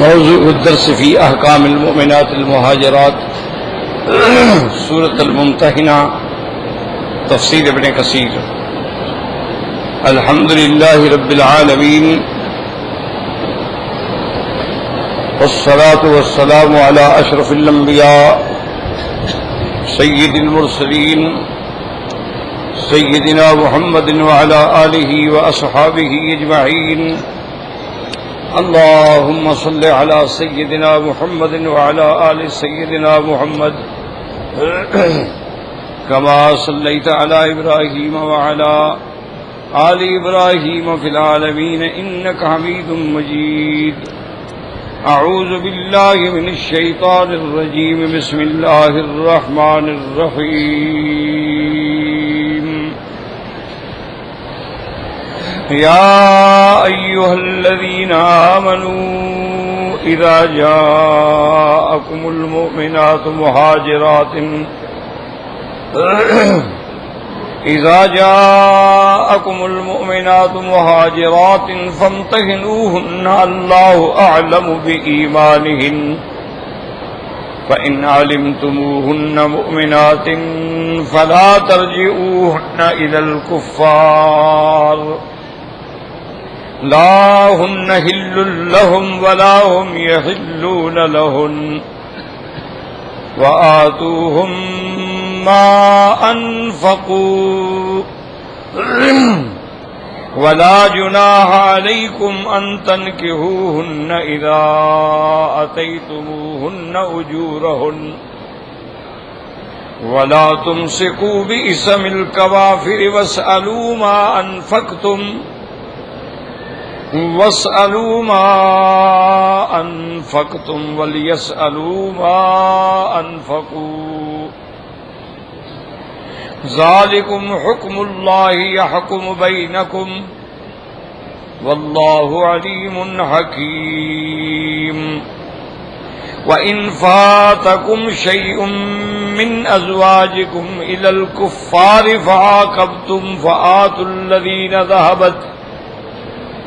موضوع الدرس في احکام المؤمنات المہاجرات سورۃ الممتحنہ تفسیر ابن کثیر۔ الحمد للہ رب العالمین والصلاة والسلام على اشرف الانبیاء سید المرسلین سیدنا محمد وعلى آلہ واصحابہ اجمعین۔ اللهم صل على سيدنا محمد وعلى آل سيدنا محمد كما صليت على إبراهيم وعلى آل إبراهيم في العالمين إنك حميد مجيد۔ أعوذ بالله من الشيطان الرجيم، بسم الله الرحمن الرحيم۔ يا أيها الذين آمنوا إذا جاءكم المؤمنات مهاجرات فامتحنوهن الله أعلم بإيمانهن فإن علمتموهن مؤمنات فلا ترجعوهن إلى الكفار لا هن حل لهم ولا هم يحلون لهن وآتوهم ما أنفقوا ولا جناح عليكم أن تنكحوهن إذا آتيتموهن أجورهن ولا تمسكوا بإثم الكوافر واسألوا ما أنفقتم وليسألوا ما أنفقوا ذلكم حكم الله يحكم بينكم والله عليم حكيم۔ وإن فاتكم شيء من أزواجكم إلى الكفار فعاقبتم فآتوا الذين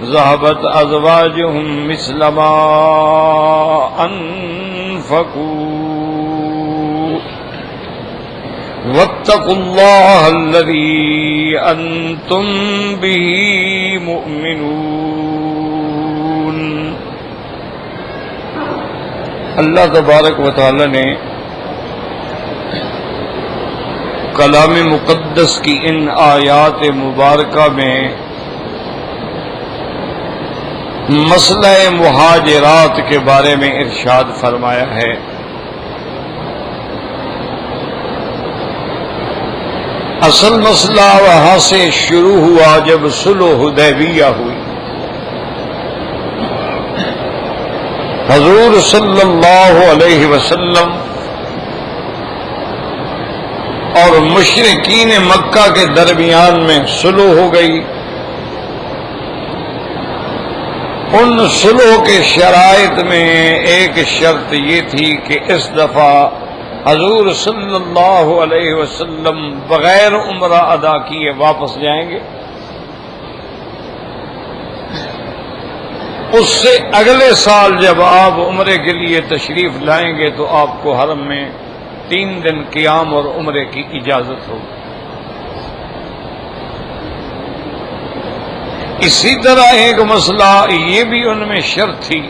ذهبت أزواجهم مثل ما أنفقوا واتقوا الله الذي أنتم به مؤمنون۔ اللہ تبارک و تعالی نے کلام مقدس کی ان آیات مبارکہ میں مسئلہ مہاجرات کے بارے میں ارشاد فرمایا ہے۔ اصل مسئلہ وہاں سے شروع ہوا جب صلح حدیبیہ ہوئی۔ حضور صلی اللہ علیہ وسلم اور مشرکین مکہ کے درمیان میں صلح ہو گئی۔ ان صلح کے شرائط میں ایک شرط یہ تھی کہ اس دفعہ حضور صلی اللہ علیہ وسلم بغیر عمرہ ادا کیے واپس جائیں گے۔ اس سے اگلے سال جب آپ عمرے کے لیے تشریف لائیں گے تو آپ کو حرم میں 3 دن قیام اور عمرے کی اجازت ہوگی۔ اسی طرح ایک مسئلہ یہ بھی ان میں شرط تھی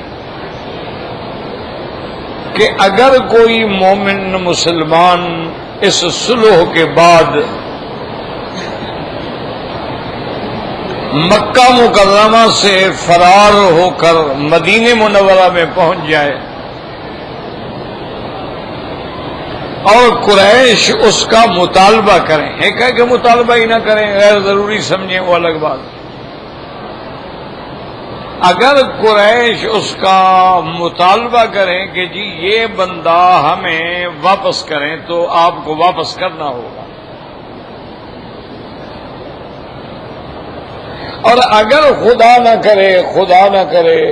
کہ اگر کوئی مومن مسلمان اس صلح کے بعد مکہ مکرمہ سے فرار ہو کر مدینہ منورہ میں پہنچ جائے اور قریش اس کا مطالبہ کریں، ایک ہے کہ مطالبہ ہی نہ کریں، غیر ضروری سمجھیں، وہ الگ بات۔ اگر قریش اس کا مطالبہ کریں کہ جی یہ بندہ ہمیں واپس کریں تو آپ کو واپس کرنا ہوگا، اور اگر خدا نہ کرے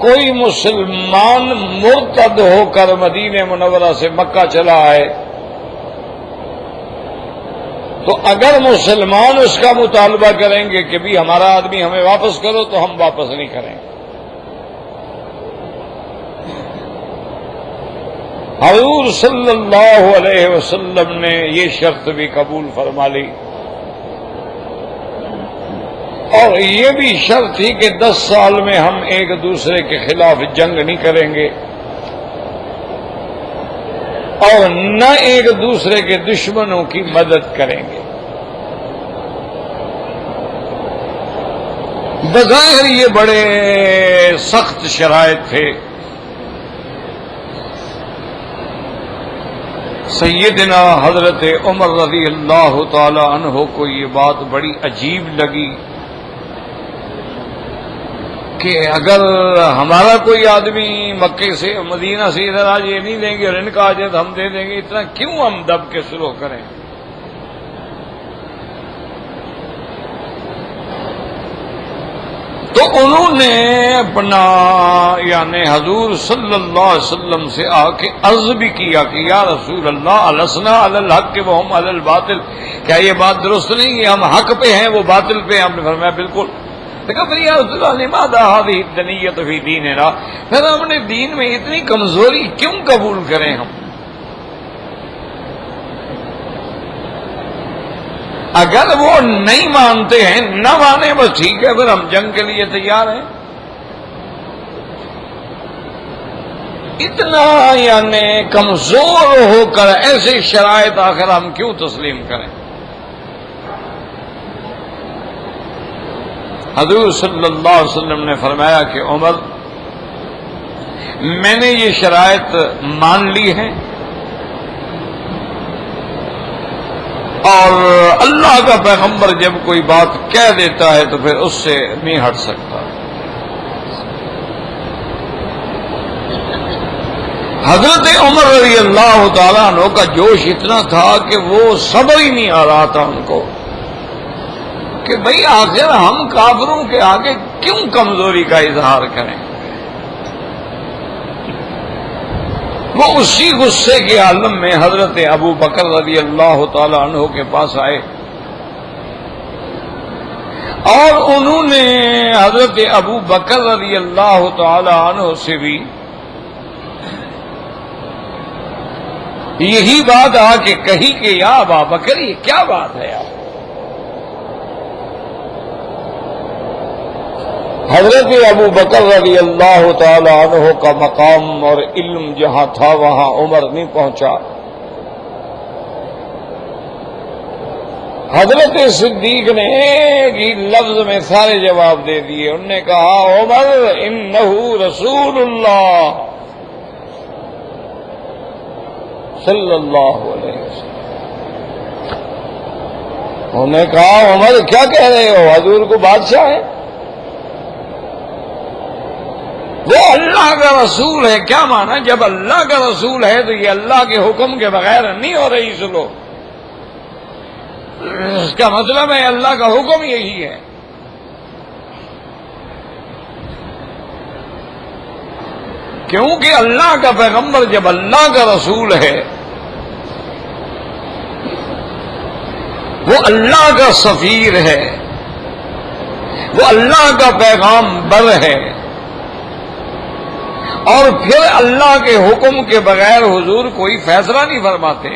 کوئی مسلمان مرتد ہو کر مدینہ منورہ سے مکہ چلا آئے تو اگر مسلمان اس کا مطالبہ کریں گے کہ بھی ہمارا آدمی ہمیں واپس کرو تو ہم واپس نہیں کریں گے۔ حضور صلی اللہ علیہ وسلم نے یہ شرط بھی قبول فرما لی، اور یہ بھی شرط تھی کہ 10 سال میں ہم ایک دوسرے کے خلاف جنگ نہیں کریں گے اور نہ ایک دوسرے کے دشمنوں کی مدد کریں گے۔ بظاہر یہ بڑے سخت شرائط تھے۔ سیدنا حضرت عمر رضی اللہ تعالی عنہ کو یہ بات بڑی عجیب لگی کہ اگر ہمارا کوئی آدمی مکے سے مدینہ سے ادھر آج یہ نہیں دیں گے اور ان کا آج ہم دے دیں گے، اتنا کیوں ہم دب کے شروع کریں؟ تو انہوں نے اپنا یعنی حضور صلی اللہ علیہ وسلم سے آ کے عرض بھی کیا کہ یا رسول اللہ السنا علی الحق وہم علی الباطل، کیا یہ بات درست نہیں کہ ہم حق پہ ہیں وہ باطل پہ ہیں؟ ہم نے فرمایا بالکل۔ دیکھا پھر یا رسول اللہ لماذا هذه الدنیۃ فی دیننا، پھر ہم نے دین میں اتنی کمزوری کیوں قبول کریں؟ ہم اگر وہ نہیں مانتے ہیں نہ مانے بس ٹھیک ہے، پھر ہم جنگ کے لیے تیار ہیں۔ اتنا یعنی کمزور ہو کر ایسے شرائط آخر ہم کیوں تسلیم کریں؟ حضور صلی اللہ علیہ وسلم نے فرمایا کہ عمر میں نے یہ شرائط مان لی ہے اور اللہ کا پیغمبر جب کوئی بات کہہ دیتا ہے تو پھر اس سے نہیں ہٹ سکتا۔ حضرت عمر رضی اللہ تعالیٰ عنہ کا جوش اتنا تھا کہ وہ صبر ہی نہیں آ رہا تھا ان کو کہ بھئی آخر ہم کافروں کے آگے کیوں کمزوری کا اظہار کریں۔ وہ اسی غصے کے عالم میں حضرت ابو بکر رضی اللہ تعالی عنہ کے پاس آئے اور انہوں نے حضرت ابو بکر رضی اللہ تعالی عنہ سے بھی یہی بات آ کے کہی کہ یا ابا بکر یہ کیا بات ہے آپ؟ حضرت ابو بکر رضی اللہ تعالی عنہ کا مقام اور علم جہاں تھا وہاں عمر نہیں پہنچا۔ حضرت صدیق نے ایک ہی لفظ میں سارے جواب دے دیے۔ انہوں نے کہا عمر انہ رسول اللہ صلی اللہ علیہ وسلم۔ انہوں نے کہا عمر کیا کہہ رہے ہو، حضور کو بادشاہ ہے؟ وہ اللہ کا رسول ہے۔ کیا مانا؟ جب اللہ کا رسول ہے تو یہ اللہ کے حکم کے بغیر نہیں ہو رہی سلو، اس کا مطلب ہے اللہ کا حکم یہی ہے۔ کیونکہ اللہ کا پیغمبر جب اللہ کا رسول ہے وہ اللہ کا سفیر ہے، وہ اللہ کا پیغام بر ہے، اور پھر اللہ کے حکم کے بغیر حضور کوئی فیصلہ نہیں فرماتے،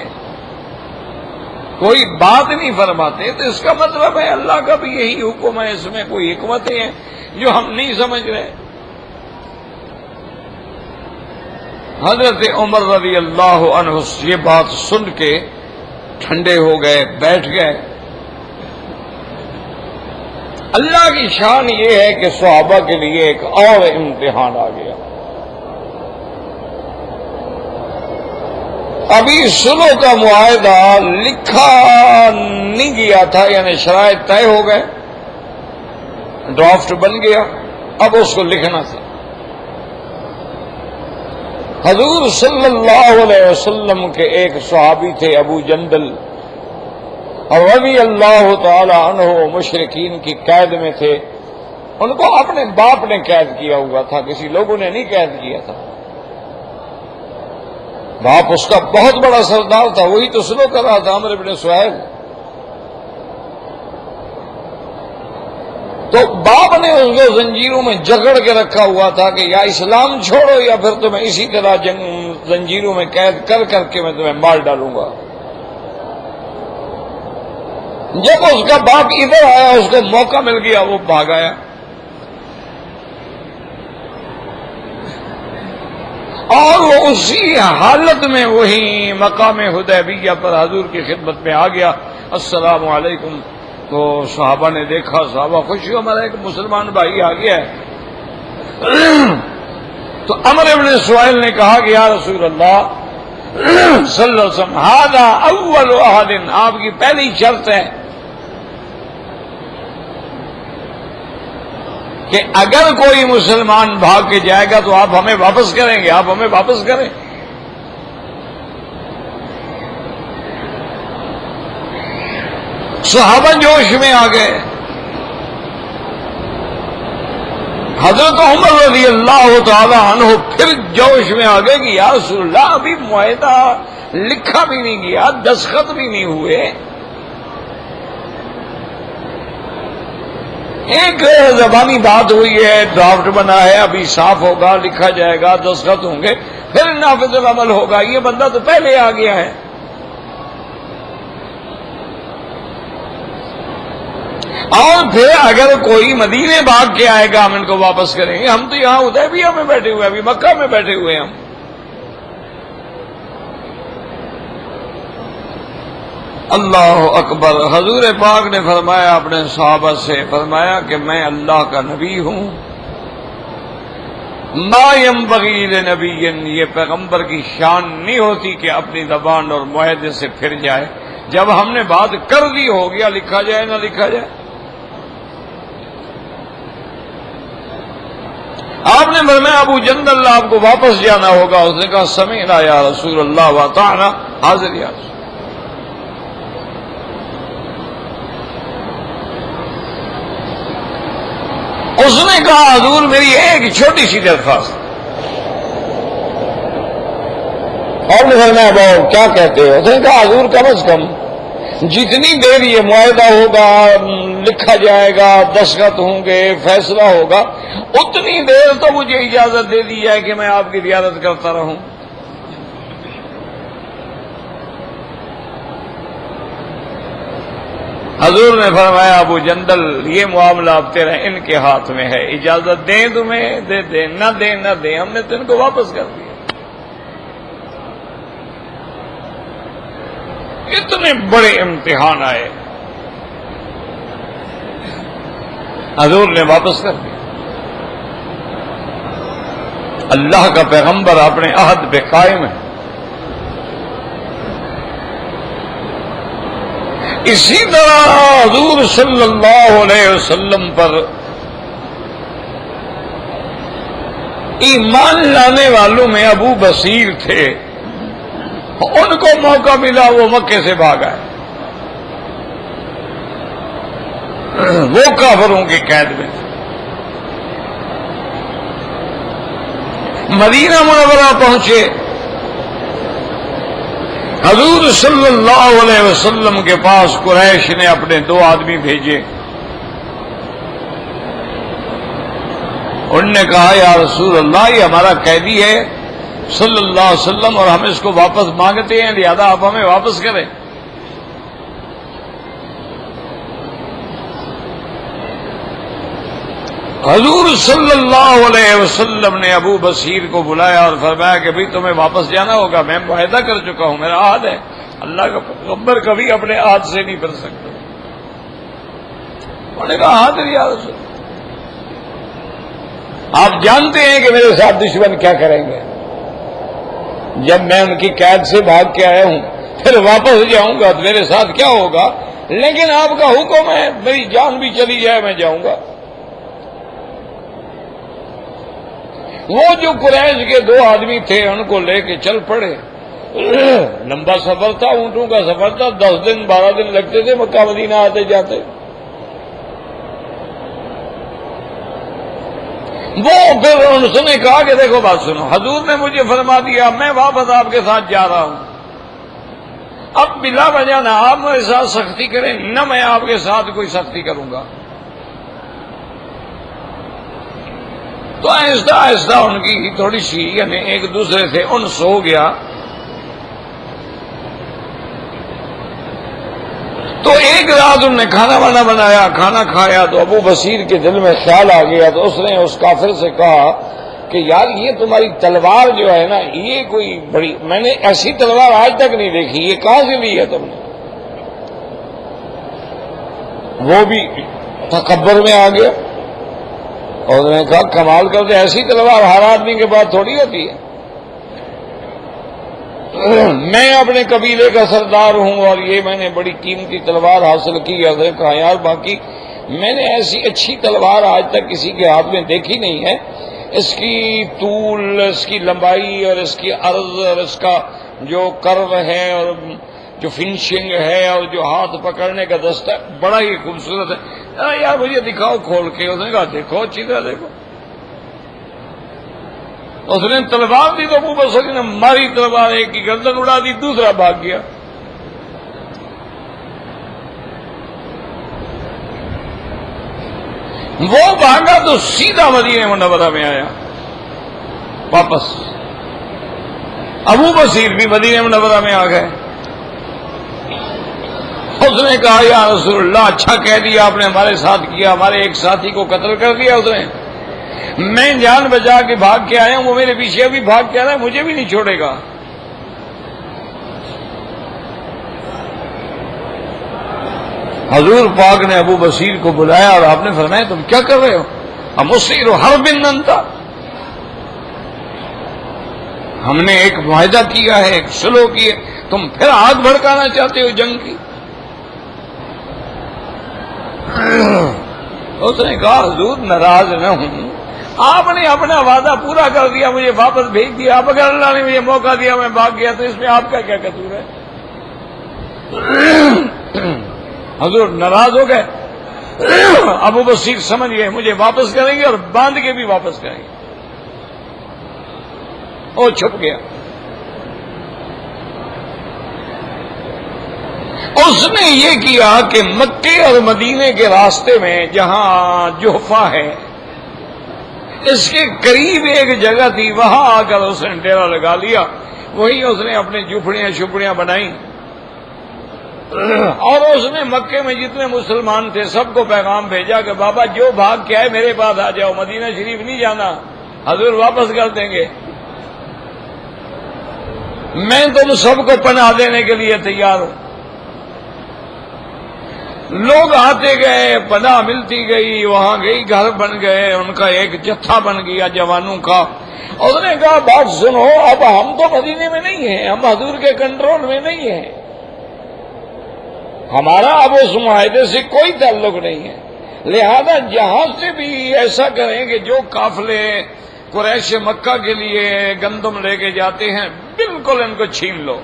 کوئی بات نہیں فرماتے، تو اس کا مطلب ہے اللہ کا بھی یہی حکم ہے، اس میں کوئی حکمتیں ہیں جو ہم نہیں سمجھ رہے۔ حضرت عمر رضی اللہ عنہ یہ بات سن کے ٹھنڈے ہو گئے، بیٹھ گئے۔ اللہ کی شان یہ ہے کہ صحابہ کے لیے ایک اور امتحان آ گیا۔ ابھی صلح کا معاہدہ لکھا نہیں گیا تھا، یعنی شرائط طے ہو گئے، ڈرافٹ بن گیا، اب اس کو لکھنا تھا۔ حضور صلی اللہ علیہ وسلم کے ایک صحابی تھے ابو جندل، اور رضی اللہ تعالی عنہ مشرکین کی قید میں تھے۔ ان کو اپنے باپ نے قید کیا ہوا تھا، کسی لوگوں نے نہیں قید کیا تھا۔ باپ اس کا بہت بڑا سردار تھا، وہی تو سلو کر رہا تھا، عمرو بن سہیل۔ تو باپ نے اس کو زنجیروں میں جکڑ کے رکھا ہوا تھا کہ یا اسلام چھوڑو یا پھر تمہیں اسی طرح زنجیروں میں قید کر کر کے میں تمہیں مار ڈالوں گا۔ جب اس کا باپ ادھر آیا، اس کو موقع مل گیا، وہ بھاگ آیا، اور وہ اسی حالت میں وہی مقام حدیبیہ پر حضور کی خدمت میں آ گیا۔ السلام علیکم، تو صحابہ نے دیکھا، صحابہ خوشی، ہمارا ایک مسلمان بھائی آ گیا ہے۔ تو عمر بن سہیل نے کہا کہ یا رسول اللہ صلی اللہ علیہ وسلم، ھذا اول عہد، آپ کی پہلی شرط ہے کہ اگر کوئی مسلمان بھاگ کے جائے گا تو آپ ہمیں واپس کریں گے، آپ ہمیں واپس کریں۔ صحابہ جوش میں آ گئے۔ حضرت عمر رضی اللہ تعالی عنہ پھر جوش میں آ گئے کہ یا رسول اللہ، ابھی معاہدہ لکھا بھی نہیں گیا، دستخط بھی نہیں ہوئے، ایک زبانی بات ہوئی ہے، ڈرافٹ بنا ہے، ابھی صاف ہوگا، لکھا جائے گا، دستخط ہوں گے، پھر نافذ العمل ہوگا، یہ بندہ تو پہلے آ گیا ہے۔ اور پھر اگر کوئی مدینے بھاگ کے آئے گا ہم ان کو واپس کریں گے، ہم تو یہاں حدیبیہ میں بیٹھے ہوئے، ابھی مکہ میں بیٹھے ہوئے ہم۔ اللہ اکبر۔ حضور پاک نے فرمایا اپنے صحابہ سے، فرمایا کہ میں اللہ کا نبی ہوں، ما ينبغي لنبی، یہ پیغمبر کی شان نہیں ہوتی کہ اپنی زبان اور معاہدے سے پھر جائے، جب ہم نے بات کر دی ہو گیا، لکھا جائے نہ لکھا جائے۔ آپ نے فرمایا ابو جندل، آپ کو واپس جانا ہوگا۔ اس نے کہا سمعنا یا رسول اللہ واطعنا، حاضر یا رسول۔ اس نے کہا حضور میری ایک چھوٹی سی درخواست، اور نے فرمایا بہو کیا کہتے ہو؟ اس نے کہا حضور کم از کم جتنی دیر یہ معاہدہ ہوگا، لکھا جائے گا، دستخط ہوں گے، فیصلہ ہوگا، اتنی دیر تو مجھے اجازت دے دی جائے کہ میں آپ کی زیارت کرتا رہوں۔ حضور نے فرمایا ابو جندل، یہ معاملہ اب تیرا ان کے ہاتھ میں ہے، اجازت دیں تمہیں دے دیں، نہ دیں نہ دیں، ہم نے تو ان کو واپس کر دیا۔ اتنے بڑے امتحان آئے، حضور نے واپس کر دیا۔ اللہ کا پیغمبر اپنے عہد پہ قائم ہے۔ اسی طرح حضور صلی اللہ علیہ وسلم پر ایمان لانے والوں میں ابو بصیر تھے، ان کو موقع ملا، وہ مکے سے بھاگ آئے، وہ کافروں کی قید میں۔ مدینہ منورہ پہنچے، حضور صلی اللہ علیہ وسلم کے پاس قریش نے اپنے 2 آدمی بھیجے۔ انہوں نے کہا یا رسول اللہ، یہ ہمارا قیدی ہے صلی اللہ علیہ وسلم، اور ہم اس کو واپس مانگتے ہیں، لہذا آپ ہمیں واپس کریں۔ حضور صلی اللہ علیہ وسلم نے ابو بصیر کو بلایا اور فرمایا کہ بھئی تمہیں واپس جانا ہوگا، میں معاہدہ کر چکا ہوں، میرا عہد ہے، اللہ کا پیغمبر کبھی اپنے عہد سے نہیں پھر سکتا۔ انہوں نے کہا حاضر یا رسول، آپ جانتے ہیں کہ میرے ساتھ دشمن کیا کریں گے، جب میں ان کی قید سے بھاگ کے آیا ہوں پھر واپس جاؤں گا تو میرے ساتھ کیا ہوگا، لیکن آپ کا حکم ہے، میری جان بھی چلی جائے میں جاؤں گا۔ وہ جو قریش کے 2 آدمی تھے ان کو لے کے چل پڑے، لمبا سفر تھا، اونٹوں کا سفر تھا، 10 دن 12 دن لگتے تھے مکہ مدینہ آتے جاتے۔ وہ پھر انہوں نے کہا کہ دیکھو بات سنو، حضور نے مجھے فرما دیا میں واپس آپ کے ساتھ جا رہا ہوں، اب بلا وجہ نہ آپ میرے ساتھ سختی کریں، نہ میں آپ کے ساتھ کوئی سختی کروں گا۔ تو آہستہ آہستہ ان کی تھوڑی سی یعنی ایک دوسرے سے انس ہو گیا. تو ایک رات انہوں نے کھانا وانا بنایا، کھانا کھایا تو ابو بصیر کے دل میں خیال آ گیا. تو اس نے اس کافر سے کہا کہ یار یہ تمہاری تلوار جو ہے نا یہ کوئی بڑی، میں نے ایسی تلوار آج تک نہیں دیکھی، یہ کہاں سے لی ہے تم نے؟ وہ بھی تکبر میں آ گیا اور انہوں نے کہا کمال کرتے، ایسی تلوار ہر آدمی کے پاس تھوڑی ہوتی ہے. میں اپنے قبیلے کا سردار ہوں اور یہ میں نے بڑی قیمتی تلوار حاصل کی ہے. انہوں نے کہا یار باقی میں نے ایسی اچھی تلوار آج تک کسی کے ہاتھ میں دیکھی نہیں ہے. اس کی طول، اس کی لمبائی اور اس کی عرض اور اس کا جو کرو ہے اور جو فنشنگ ہے اور جو ہاتھ پکڑنے کا دستہ بڑا ہی خوبصورت ہے. یار مجھے دکھاؤ کھول کے. اس نے کہا دیکھو اچھی طرح دیکھو. اس نے تلوار دی تو ابو بصیر نے ماری تلوار، ایک کی گردن اڑا دی، دوسرا بھاگ گیا. وہ بھاگا تو سیدھا مدینہ منورہ میں آیا واپس. ابو بصیر بھی مدینہ منورہ میں آ گئے. اس نے کہا یا رسول اللہ اچھا کہہ دیا آپ نے ہمارے ساتھ کیا، ہمارے ایک ساتھی کو قتل کر دیا اس نے. میں جان بچا کے بھاگ کے آیا ہوں، وہ میرے پیچھے بھی بھاگ کے آ رہا ہے، مجھے بھی نہیں چھوڑے گا. حضور پاک نے ابو بصیر کو بلایا اور آپ نے فرمایا تم کیا کر رہے ہو؟ امصیر حرب انت، ہم نے ایک معاہدہ کیا ہے، ایک صلح کی ہے، تم پھر آگ بھڑکانا چاہتے ہو جنگ کی. اس نے کہا حضور ناراض نہ ہوں، آپ نے اپنا وعدہ پورا کر دیا، مجھے واپس بھیج دیا. اب اگر اللہ نے مجھے موقع دیا میں بھاگ گیا تو اس میں آپ کا کیا قصور ہے؟ حضور ناراض ہو گئے. ابو بصیر سمجھ گئے مجھے واپس کریں گے اور باندھ کے بھی واپس کریں گے. وہ چھپ گیا. اس نے یہ کیا کہ مکے اور مدینے کے راستے میں جہاں جوفہ ہے اس کے قریب ایک جگہ تھی، وہاں آ کر اس نے ڈیرا لگا لیا. وہی اس نے اپنی جھوپڑیاں شپڑیاں بنائیں اور اس نے مکے میں جتنے مسلمان تھے سب کو پیغام بھیجا کہ بابا جو بھاگ کے آئے میرے پاس آ جاؤ، مدینہ شریف نہیں جانا، حضور واپس کر دیں گے. میں تم سب کو پناہ دینے کے لیے تیار ہوں. لوگ آتے گئے، پناہ ملتی گئی، وہاں گئی، گھر بن گئے، ان کا ایک جتھا بن گیا جوانوں کا. اس نے کہا بات سنو، اب ہم تو مدینے میں نہیں ہیں، ہم حضور کے کنٹرول میں نہیں ہیں، ہمارا اب اس معاہدے سے کوئی تعلق نہیں ہے. لہذا جہاں سے بھی ایسا کریں کہ جو قافلے قریش مکہ کے لیے گندم لے کے جاتے ہیں بالکل ان کو چھین لو،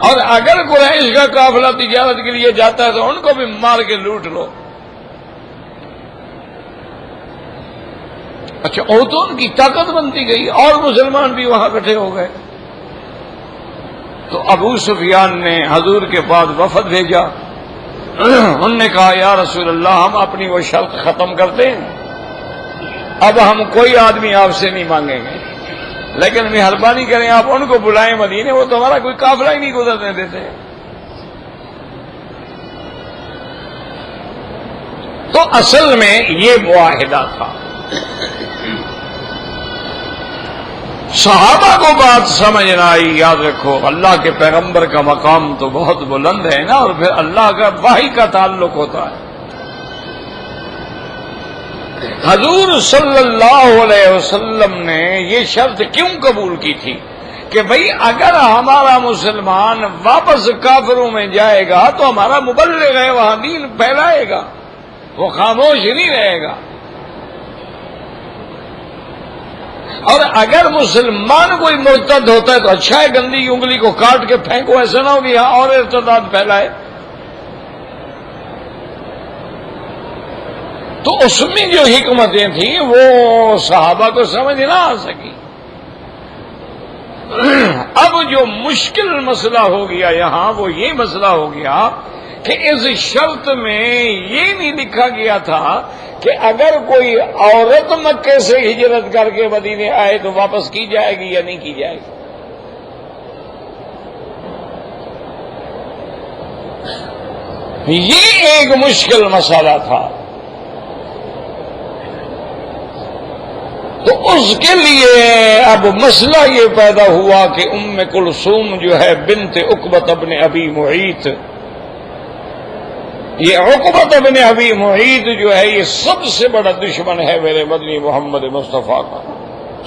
اور اگر قریش کا قافلہ تجارت کے لیے جاتا ہے تو ان کو بھی مار کے لوٹ لو. اچھا وہ تو ان کی طاقت بنتی گئی اور مسلمان بھی وہاں اکٹھے ہو گئے. تو ابو سفیان نے حضور کے پاس وفد بھیجا. انہوں نے کہا یا رسول اللہ ہم اپنی وہ شرط ختم کرتے ہیں، اب ہم کوئی آدمی آپ سے نہیں مانگیں گے، لیکن مہربانی کریں آپ ان کو بلائیں مدینے، وہ تو ہمارا کوئی قافلہ ہی نہیں گزرنے دیتے. تو اصل میں یہ معاہدہ تھا. صحابہ کو بات سمجھ نہ آئی. یاد رکھو اللہ کے پیغمبر کا مقام تو بہت بلند ہے نا، اور پھر اللہ کا وحی کا تعلق ہوتا ہے. حضور صلی اللہ علیہ وسلم نے یہ شرط کیوں قبول کی تھی کہ بھئی اگر ہمارا مسلمان واپس کافروں میں جائے گا تو ہمارا مبلغ ہے، وہاں دین پھیلائے گا، وہ خاموش نہیں رہے گا. اور اگر مسلمان کوئی مرتد ہوتا ہے تو اچھا ہے، گندی انگلی کو کاٹ کے پھینکو، ایسا نہ ہو کہ یہاں اور ارتداد پھیلائے. تو اس میں جو حکمتیں تھیں وہ صحابہ کو سمجھ نہ آ سکی. اب جو مشکل مسئلہ ہو گیا یہاں وہ یہ مسئلہ ہو گیا کہ اس شرط میں یہ نہیں لکھا گیا تھا کہ اگر کوئی عورت مکے سے ہجرت کر کے مدینے آئے تو واپس کی جائے گی یا نہیں کی جائے گی؟ یہ ایک مشکل مسئلہ تھا. تو اس کے لیے اب مسئلہ یہ پیدا ہوا کہ ام کلثوم جو ہے بنت عقبہ بن ابی معیط، یہ عقبہ بن ابی معیط جو ہے یہ سب سے بڑا دشمن ہے میرے مدنی محمد مصطفیٰ کا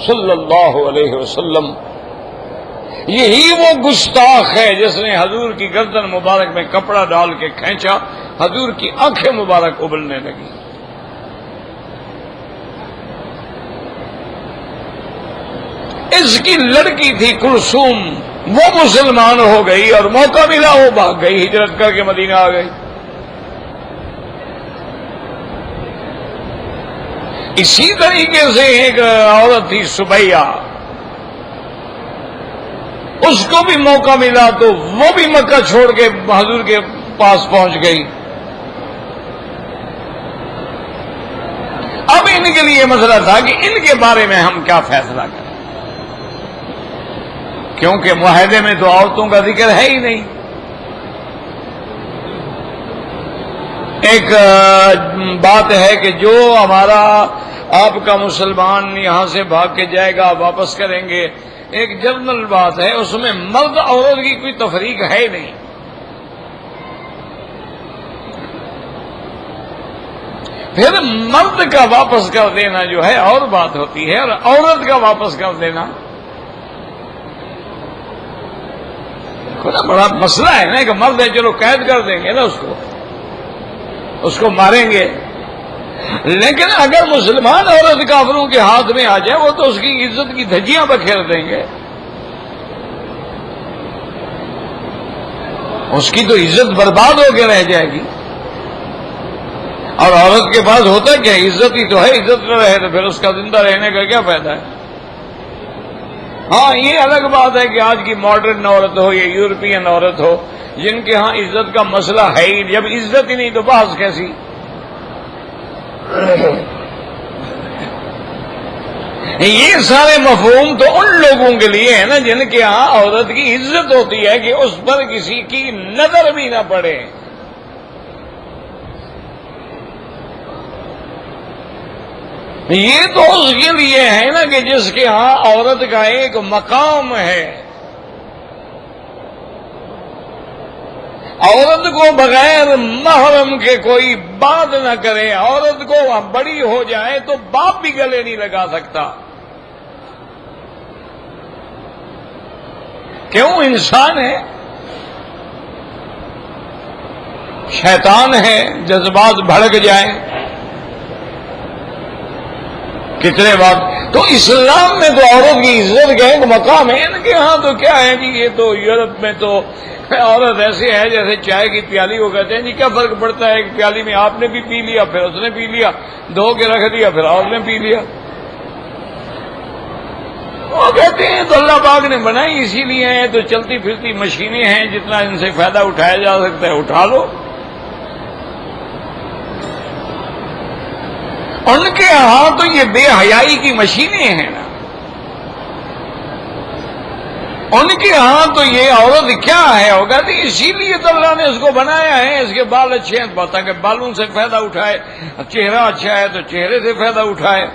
صلی اللہ علیہ وسلم. یہی وہ گستاخ ہے جس نے حضور کی گردن مبارک میں کپڑا ڈال کے کھینچا، حضور کی آنکھیں مبارک ابلنے لگی. اس کی لڑکی تھی کلثوم، وہ مسلمان ہو گئی اور موقع ملا وہ بھاگ گئی، ہجرت کر کے مدینہ آ گئی. اسی طریقے سے ایک عورت تھی سبیہ، اس کو بھی موقع ملا تو وہ بھی مکہ چھوڑ کے حضور کے پاس پہنچ گئی. اب ان کے لیے مسئلہ تھا کہ ان کے بارے میں ہم کیا فیصلہ کریں، کیونکہ معاہدے میں تو عورتوں کا ذکر ہے ہی نہیں. ایک بات ہے کہ جو ہمارا آپ کا مسلمان یہاں سے بھاگ کے جائے گا واپس کریں گے، ایک جنرل بات ہے، اس میں مرد عورت کی کوئی تفریق ہے نہیں. پھر مرد کا واپس کر دینا جو ہے اور بات ہوتی ہے، اور عورت کا واپس کر دینا بڑا مسئلہ ہے نا. کہ مرد ہے چلو قید کر دیں گے نا، اس کو ماریں گے، لیکن اگر مسلمان عورت کافروں کے ہاتھ میں آ جائے وہ تو اس کی عزت کی دھجیاں بکھیر دیں گے، اس کی تو عزت برباد ہو کے رہ جائے گی. اور عورت کے پاس ہوتا کیا، عزت ہی تو ہے، عزت نہ رہے تو پھر اس کا زندہ رہنے کا کیا فائدہ ہے. ہاں یہ الگ بات ہے کہ آج کی ماڈرن عورت ہو یا یورپین عورت ہو، جن کے ہاں عزت کا مسئلہ ہے ہی، جب عزت ہی نہیں تو بحث کیسی. یہ سارے مفہوم تو ان لوگوں کے لیے ہے نا جن کے ہاں عورت کی عزت ہوتی ہے کہ اس پر کسی کی نظر بھی نہ پڑے. یہ تو اس کے لیے ہے نا کہ جس کے ہاں عورت کا ایک مقام ہے. عورت کو بغیر محرم کے کوئی بات نہ کرے، عورت کو بڑی ہو جائے تو باپ بھی گلے نہیں لگا سکتا. کیوں؟ انسان ہے، شیطان ہے، جذبات بھڑک جائیں کتنے بات. تو اسلام میں تو عورت کی عزت کا ایک مقام ہے. ان کے ہاں تو کیا ہے جی، یہ تو یورپ میں تو عورت ایسے ہے جیسے چائے کی پیالی. وہ کہتے ہیں جی کیا فرق پڑتا ہے، ایک پیالی میں آپ نے بھی پی لیا، پھر اس نے پی لیا، دھو کے رکھ دیا، پھر اور نے پی لیا. وہ کہتے ہیں تو اللہ پاک نے بنائی اسی لیے ہیں، تو چلتی پھرتی مشینیں ہیں، جتنا ان سے فائدہ اٹھایا جا سکتا ہے اٹھا لو. ان کے ہاں تو یہ بے حیائی کی مشینیں ہیں نا. ان کے ہاں تو یہ عورت کیا ہے ہوگا، تو اسی لیے تو اللہ نے اس کو بنایا ہے. اس کے بال اچھے ہیں تاکہ بالوں سے فائدہ اٹھائے، چہرہ اچھا ہے تو چہرے سے فائدہ اٹھائے.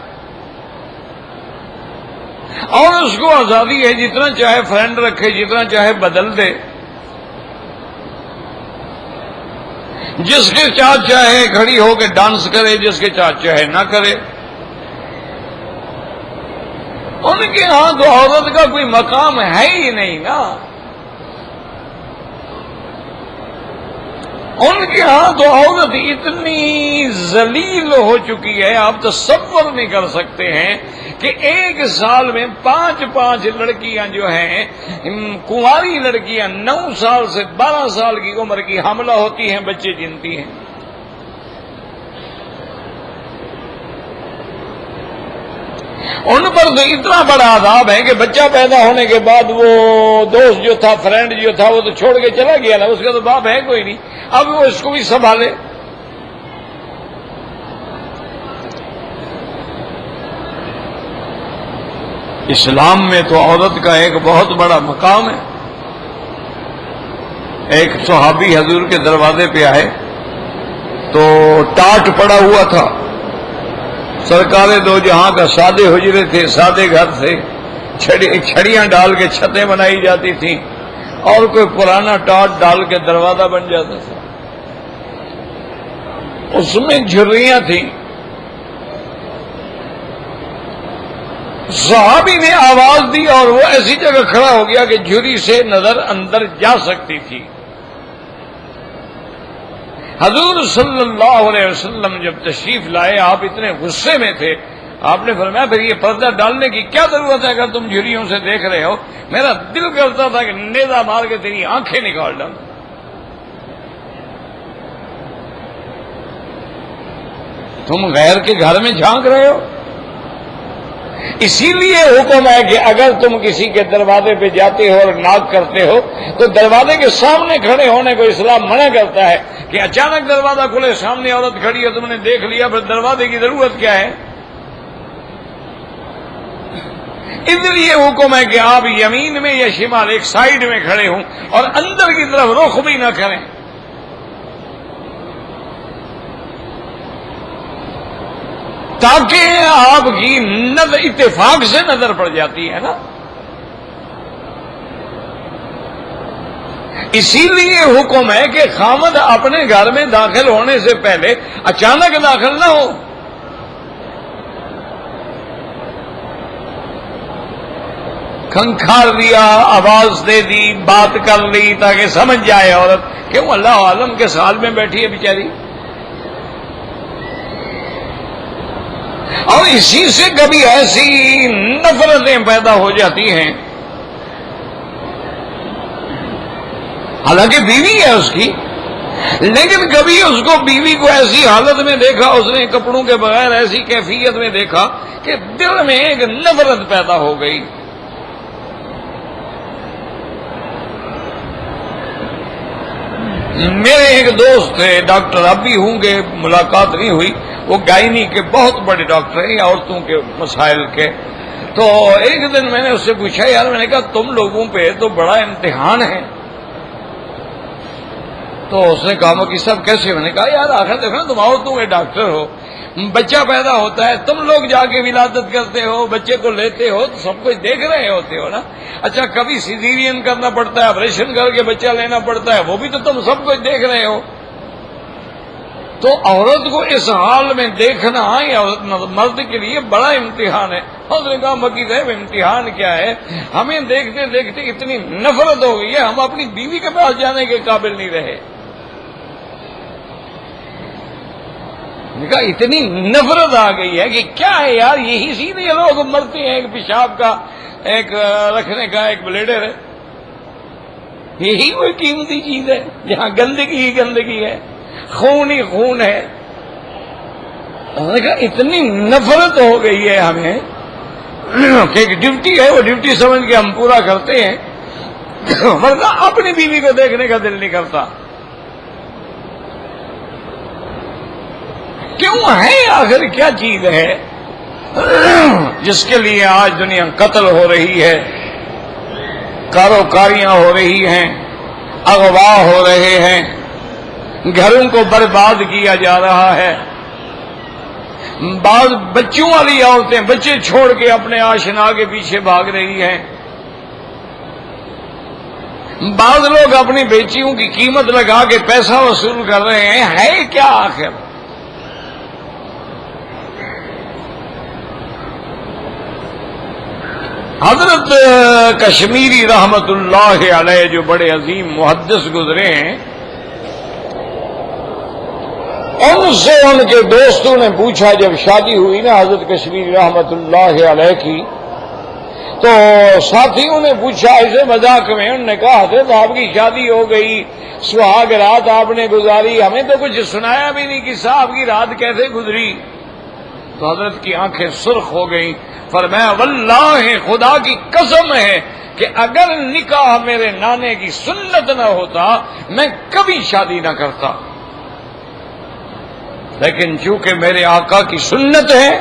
اور اس کو آزادی ہے، جتنا چاہے فرینڈ رکھے، جتنا چاہے بدل دے، جس کے چاہ چاہے کھڑی ہو کے ڈانس کرے، جس کے چاہ چاہے نہ کرے. ان کے ہاں تو عورت کا کوئی مقام ہے ہی نہیں نا. ان کے ہاں تو عورت اتنی ذلیل ہو چکی ہے، آپ تصور نہیں کر سکتے ہیں کہ ایک سال میں 5 لڑکیاں جو ہیں، کنواری لڑکیاں 9 سال سے 12 سال کی عمر کی حاملہ ہوتی ہیں، بچے جنتی ہیں. ان پر تو اتنا بڑا عذاب ہے کہ بچہ پیدا ہونے کے بعد وہ دوست جو تھا، فرینڈ جو تھا، وہ تو چھوڑ کے چلا گیا نا، اس کا تو باپ ہے کوئی نہیں، اب وہ اس کو بھی سنبھالے. اسلام میں تو عورت کا ایک بہت بڑا مقام ہے. ایک صحابی حضور کے دروازے پہ آئے تو ٹاٹ پڑا ہوا تھا. سرکار دو جہاں کا سادے حجرے تھے، سادے گھر تھے، چھڑیاں ڈال کے چھتیں بنائی جاتی تھیں اور کوئی پرانا ٹاٹ ڈال کے دروازہ بن جاتا تھا. اس میں جھریاں تھیں. صحابی نے آواز دی اور وہ ایسی جگہ کھڑا ہو گیا کہ جھری سے نظر اندر جا سکتی تھی. حضور صلی اللہ علیہ وسلم جب تشریف لائے آپ اتنے غصے میں تھے. آپ نے فرمایا پھر یہ پردہ ڈالنے کی کیا ضرورت ہے اگر تم جھریوں سے دیکھ رہے ہو؟ میرا دل کرتا تھا کہ نیزہ مار کے تیری آنکھیں نکال ڈالوں. تم غیر کے گھر میں جھانک رہے ہو. اسی لیے حکم ہے کہ اگر تم کسی کے دروازے پہ جاتے ہو اور ناک کرتے ہو تو دروازے کے سامنے کھڑے ہونے کو اسلام منع کرتا ہے کہ اچانک دروازہ کھلے سامنے عورت کھڑی ہے تم نے دیکھ لیا پھر دروازے کی ضرورت کیا ہے. اس لیے حکم ہے کہ آپ یمین میں یا شمال ایک سائیڈ میں کھڑے ہوں اور اندر کی طرف رخ بھی نہ کریں. تاکہ آپ کی نظر اتفاق سے نظر پڑ جاتی ہے نا. اسی لیے حکم ہے کہ خامد اپنے گھر میں داخل ہونے سے پہلے اچانک داخل نہ ہو. کھنکھار دیا، آواز دے دی، بات کر لی تاکہ سمجھ جائے عورت کیوں اللہ عالم کے سال میں بیٹھی ہے بیچاری. اور اسی سے کبھی ایسی نفرتیں پیدا ہو جاتی ہیں. حالانکہ بیوی ہے اس کی، لیکن کبھی اس کو بیوی کو ایسی حالت میں دیکھا، اس نے کپڑوں کے بغیر ایسی کیفیت میں دیکھا کہ دل میں ایک نفرت پیدا ہو گئی. میرے ایک دوست تھے ڈاکٹر، اب بھی ہوں گے، ملاقات نہیں ہوئی. وہ گائنی کے بہت بڑے ڈاکٹر ہیں عورتوں کے مسائل کے. تو ایک دن میں نے اس سے پوچھا یار، میں نے کہا تم لوگوں پہ تو بڑا امتحان ہے. تو اس نے کہا کہ صاحب کیسے؟ میں نے کہا یار آخر دیکھو نا، تم عورتوں کے ڈاکٹر ہو، بچہ پیدا ہوتا ہے، تم لوگ جا کے ولادت کرتے ہو، بچے کو لیتے ہو تو سب کچھ دیکھ رہے ہوتے ہو نا. اچھا کبھی سیزیرین کرنا پڑتا ہے، آپریشن کر کے بچہ لینا پڑتا ہے، وہ بھی تو تم سب کچھ دیکھ رہے ہو. تو عورت کو اس حال میں دیکھنا یہ مرد کے لیے بڑا امتحان ہے. اس نے کہا مکی صاحب امتحان کیا ہے، ہمیں دیکھتے دیکھتے اتنی نفرت ہو گئی ہے ہم اپنی بیوی کے پاس جانے کے قابل نہیں رہے. کہا اتنی نفرت آ گئی ہے کہ کیا ہے یار، یہی سیدھے لوگ مرتے ہیں. ایک پیشاب کا ایک رکھنے کا ایک بلیڈر ہے، یہی کوئی قیمتی چیز ہے جہاں گندگی ہی گندگی ہے، خون ہی خون ہے. کہا اتنی نفرت ہو گئی ہے ہمیں کہ ایک ڈیوٹی ہے، وہ ڈیوٹی سمجھ کے ہم پورا کرتے ہیں، ورنہ اپنی بیوی کو دیکھنے کا دل نہیں کرتا. کیوں ہے آخر کیا چیز ہے جس کے لیے آج دنیا قتل ہو رہی ہے، کاروکاریاں ہو رہی ہیں، اغوا ہو رہے ہیں، گھروں کو برباد کیا جا رہا ہے. بعض بچوں والی عورتیں بچے چھوڑ کے اپنے آشنا کے پیچھے بھاگ رہی ہیں. بعض لوگ اپنی بیٹیوں کی قیمت لگا کے پیسہ وصول کر رہے ہیں. ہے کیا آخر؟ حضرت کشمیری رحمت اللہ علیہ جو بڑے عظیم محدث گزرے ہیں، ان سے ان کے دوستوں نے پوچھا، جب شادی ہوئی نا حضرت کشمیری رحمت اللہ علیہ کی، تو ساتھیوں نے پوچھا ایسے مذاق میں، انہوں نے کہا حضرت آپ کی شادی ہو گئی، سہاگ رات آپ نے گزاری، ہمیں تو کچھ سنایا بھی نہیں کہ صاحب کی رات کیسے گزری. تو حضرت کی آنکھیں سرخ ہو گئیں. فرمایا واللہ خدا کی قسم ہے کہ اگر نکاح میرے نانے کی سنت نہ ہوتا میں کبھی شادی نہ کرتا، لیکن چونکہ میرے آقا کی سنت ہے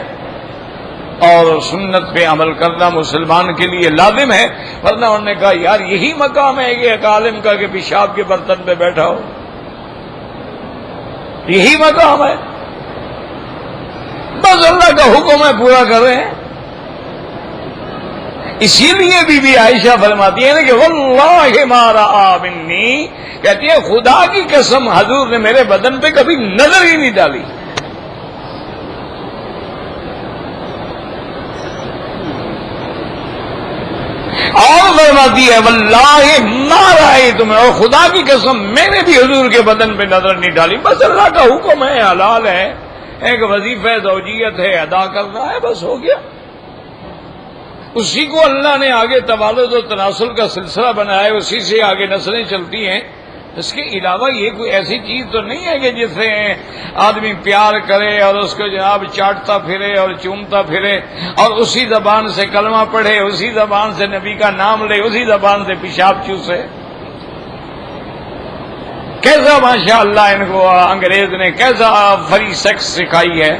اور سنت پہ عمل کرنا مسلمان کے لیے لازم ہے، ورنہ انہوں نے کہا یار یہی مقام ہے کہ ایک عالم کا کہ پیشاب کے برتن پہ بیٹھا ہو، یہی مقام ہے، بس اللہ کا حکم ہے پورا کر رہے ہیں۔ اسی لیے بی بی عائشہ فرماتی ہے نا کہ واللہ ما رأى منی، کہتی ہے خدا کی قسم حضور نے میرے بدن پہ کبھی نظر ہی نہیں ڈالی۔ اور فرماتی ہے واللہ ما رأیت، اور خدا کی قسم میں نے بھی حضور کے بدن پہ نظر نہیں ڈالی، بس اللہ کا حکم ہے، حلال ہے، ایک وظیفہ زوجیت ہے، ادا کرنا ہے، بس ہو گیا۔ اسی کو اللہ نے آگے توالد و تناسل کا سلسلہ بنایا ہے، اسی سے آگے نسلیں چلتی ہیں۔ اس کے علاوہ یہ کوئی ایسی چیز تو نہیں ہے کہ جس سے آدمی پیار کرے اور اس کو جناب چاٹتا پھرے اور چومتا پھرے اور اسی زبان سے کلمہ پڑھے، اسی زبان سے نبی کا نام لے، اسی زبان سے پیشاب چوسے۔ کیسا ماشاء اللہ ان کو انگریز نے کیسا فری سیکس سکھائی ہے۔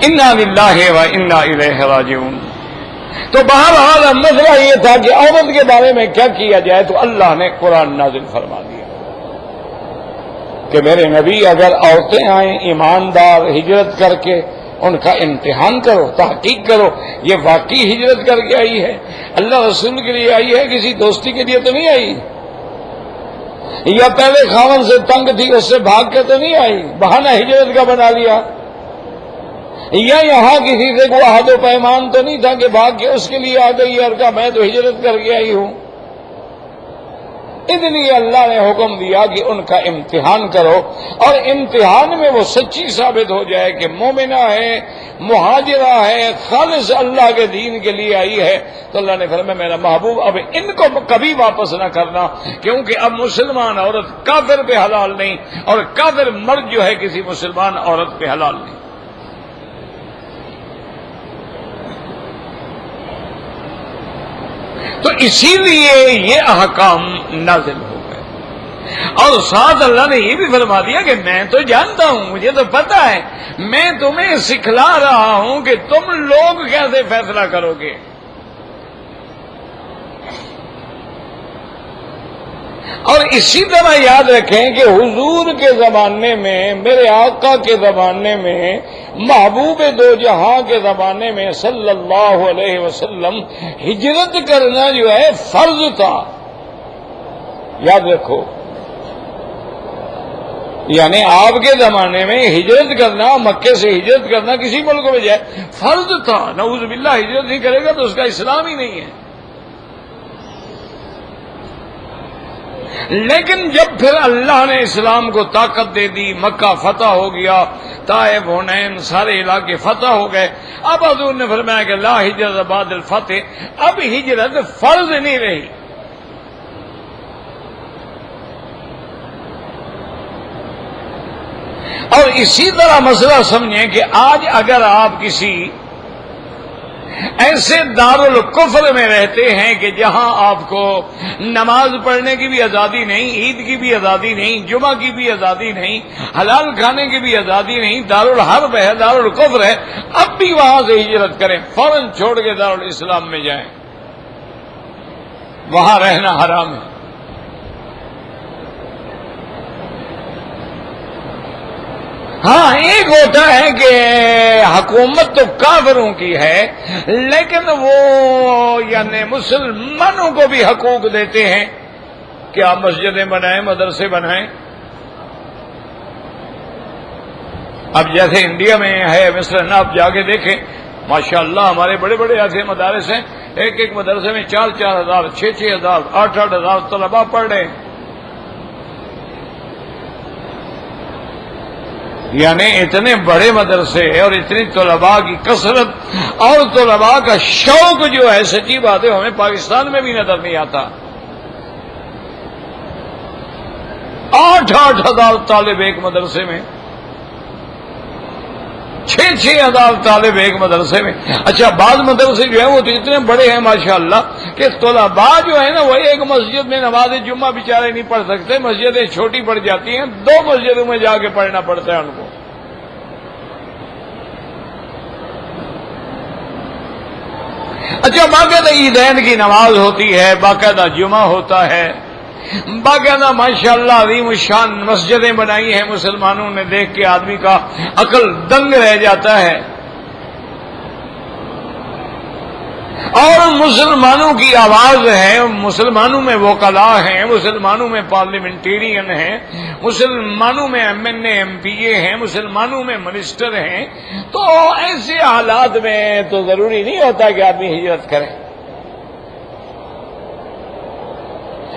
انا للہ و انا الیہ راجعون۔ تو بہرحال مسئلہ یہ تھا کہ عورت کے بارے میں کیا کیا جائے، تو اللہ نے قرآن نازل فرما دیا کہ میرے نبی اگر عورتیں آئیں ایماندار ہجرت کر کے ان کا امتحان کرو، تحقیق کرو یہ واقعی ہجرت کر کے آئی ہے، اللہ رسول کے لیے آئی ہے، کسی دوستی کے لیے تو نہیں آئی، یا پہلے خاوند سے تنگ تھی اس سے بھاگ کے تو نہیں آئی، بہانہ ہجرت کا بنا لیا، یا یہاں کسی سے کوئی عہد و پیمان تو نہیں تھا کہ بھاگ کے اس کے لیے آ گئی اور کہا میں تو ہجرت کر کے آئی ہوں۔ اس لیے اللہ نے حکم دیا کہ ان کا امتحان کرو، اور امتحان میں وہ سچی ثابت ہو جائے کہ مومنہ ہے، مہاجرہ ہے، خالص اللہ کے دین کے لیے آئی ہے، تو اللہ نے فرمایا میرا محبوب اب ان کو کبھی واپس نہ کرنا، کیونکہ اب مسلمان عورت کافر پہ حلال نہیں، اور کافر مرد جو ہے کسی مسلمان عورت پہ حلال نہیں۔ تو اسی لیے یہ احکام نازل ہو گئے، اور ساتھ اللہ نے یہ بھی فرما دیا کہ میں تو جانتا ہوں، مجھے تو پتا ہے، میں تمہیں سکھلا رہا ہوں کہ تم لوگ کیسے فیصلہ کرو گے۔ اور اسی طرح یاد رکھیں کہ حضور کے زمانے میں، میرے آقا کے زمانے میں، محبوب دو جہاں کے زمانے میں صلی اللہ علیہ وسلم ہجرت کرنا جو ہے فرض تھا، یاد رکھو، یعنی آپ کے زمانے میں ہجرت کرنا، مکے سے ہجرت کرنا کسی ملک میں جائے فرض تھا، نعوذ باللہ ہجرت نہیں کرے گا تو اس کا اسلام ہی نہیں ہے۔ لیکن جب پھر اللہ نے اسلام کو طاقت دے دی، مکہ فتح ہو گیا، طائف، حنین سارے علاقے فتح ہو گئے، اب حضور نے فرمایا کہ لا ہجرت بعد الفتح، اب ہجرت فرض نہیں رہی۔ اور اسی طرح مسئلہ سمجھیں کہ آج اگر آپ کسی ایسے دارالکفر میں رہتے ہیں کہ جہاں آپ کو نماز پڑھنے کی بھی آزادی نہیں، عید کی بھی آزادی نہیں، جمعہ کی بھی آزادی نہیں، حلال کھانے کی بھی آزادی نہیں، دارالحرب ہے، دارالکفر ہے، اب بھی وہاں سے ہجرت کریں، فوراً چھوڑ کے دارالاسلام میں جائیں، وہاں رہنا حرام ہے۔ ہاں ایک ہوتا ہے کہ حکومت تو کافروں کی ہے، لیکن وہ یعنی مسلمانوں کو بھی حقوق دیتے ہیں کہ آپ مسجدیں بنائیں، مدرسے بنائیں۔ اب جیسے انڈیا میں ہے مثلاً، آپ جا کے دیکھیں ماشاءاللہ ہمارے بڑے بڑے ایسے مدارس ہیں، ایک ایک مدرسے میں 4-4 ہزار، 6-6 ہزار، 8-8 ہزار طلباء پڑھ رہے ہیں، یعنی اتنے بڑے مدرسے اور اتنی طلباء کی کثرت اور طلباء کا شوق جو ہے، سچی بات ہے ہمیں پاکستان میں بھی نظر نہیں آتا۔ 8-8 ہزار طالب ایک مدرسے میں، 6-6 ہزار طالب ایک مدرسے میں۔ اچھا بعض مدرسے جو ہیں وہ تو اتنے بڑے ہیں ماشاءاللہ کہ طلباء جو ہے نا وہ ایک مسجد میں نماز جمعہ بیچارے نہیں پڑھ سکتے، مسجدیں چھوٹی پڑ جاتی ہیں، 2 مسجدوں میں جا کے پڑھنا پڑتا ہے ان کو۔ اچھا باقاعدہ عیدین کی نماز ہوتی ہے، باقاعدہ جمعہ ہوتا ہے، باقاعدہ ماشاءاللہ عظیم الشان مسجدیں بنائی ہیں مسلمانوں نے، دیکھ کے آدمی کا عقل دنگ رہ جاتا ہے. اور مسلمانوں کی آواز ہے، مسلمانوں میں وکلاء ہیں، مسلمانوں میں پارلیمنٹیرین ہیں، مسلمانوں میں M N A M P A ہیں، مسلمانوں میں منسٹر ہیں. تو ایسے حالات میں تو ضروری نہیں ہوتا کہ آدمی ہجرت کرے،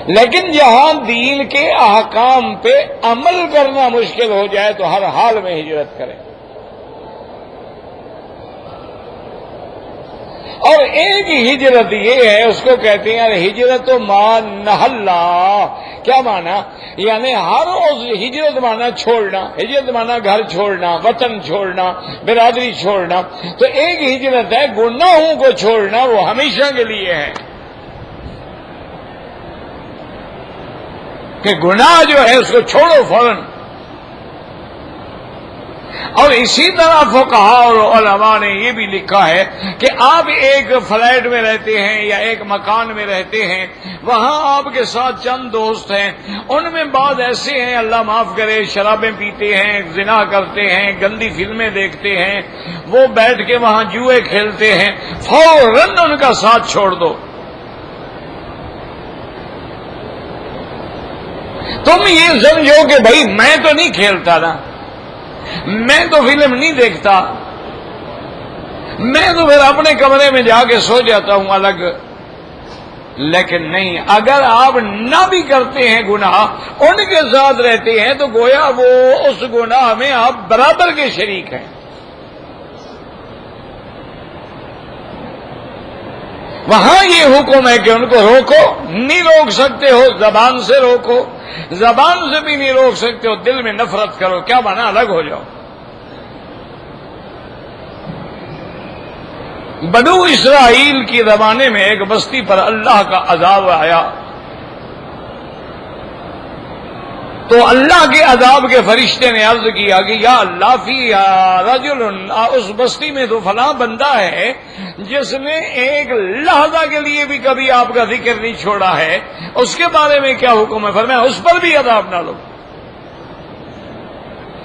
لیکن جہاں دین کے احکام پہ عمل کرنا مشکل ہو جائے تو ہر حال میں ہجرت کرے. اور ایک ہجرت یہ ہے، اس کو کہتے ہیں ہجرت ما نہلا. کیا مانا؟ یعنی ہر اس ہجرت مانا چھوڑنا، ہجرت مانا گھر چھوڑنا، وطن چھوڑنا، برادری چھوڑنا. تو ایک ہجرت ہے گناہوں کو چھوڑنا، وہ ہمیشہ کے لیے ہے کہ گناہ جو ہے اس کو چھوڑو فوراً. اور اسی طرح فقہاء اور علماء نے یہ بھی لکھا ہے کہ آپ ایک فلیٹ میں رہتے ہیں یا ایک مکان میں رہتے ہیں، وہاں آپ کے ساتھ چند دوست ہیں، ان میں بعض ایسے ہیں اللہ معاف کرے شرابیں پیتے ہیں، زنا کرتے ہیں، گندی فلمیں دیکھتے ہیں، وہ بیٹھ کے وہاں جوئے کھیلتے ہیں، فوراً ان کا ساتھ چھوڑ دو. تم یہ سمجھو کہ بھائی میں تو نہیں کھیلتا نا، میں تو فلم نہیں دیکھتا، میں تو پھر اپنے کمرے میں جا کے سو جاتا ہوں الگ. لیکن نہیں، اگر آپ نہ بھی کرتے ہیں گناہ، ان کے ساتھ رہتے ہیں تو گویا وہ اس گناہ میں آپ برابر کے شریک ہیں. وہاں یہ حکم ہے کہ ان کو روکو، نہیں روک سکتے ہو زبان سے روکو، زبان سے بھی نہیں روک سکتے ہو دل میں نفرت کرو. کیا مانا؟ الگ ہو جاؤ. بنو اسرائیل کی زمانے میں ایک بستی پر اللہ کا عذاب آیا، تو اللہ کے عذاب کے فرشتے نے عرض کیا کہ یا اللہ فی رجل، اس بستی میں تو فلاں بندہ ہے جس نے ایک لحظہ کے لیے بھی کبھی آپ کا ذکر نہیں چھوڑا ہے، اس کے بارے میں کیا حکم ہے؟ فرمایا اس پر بھی عذاب نہ لو.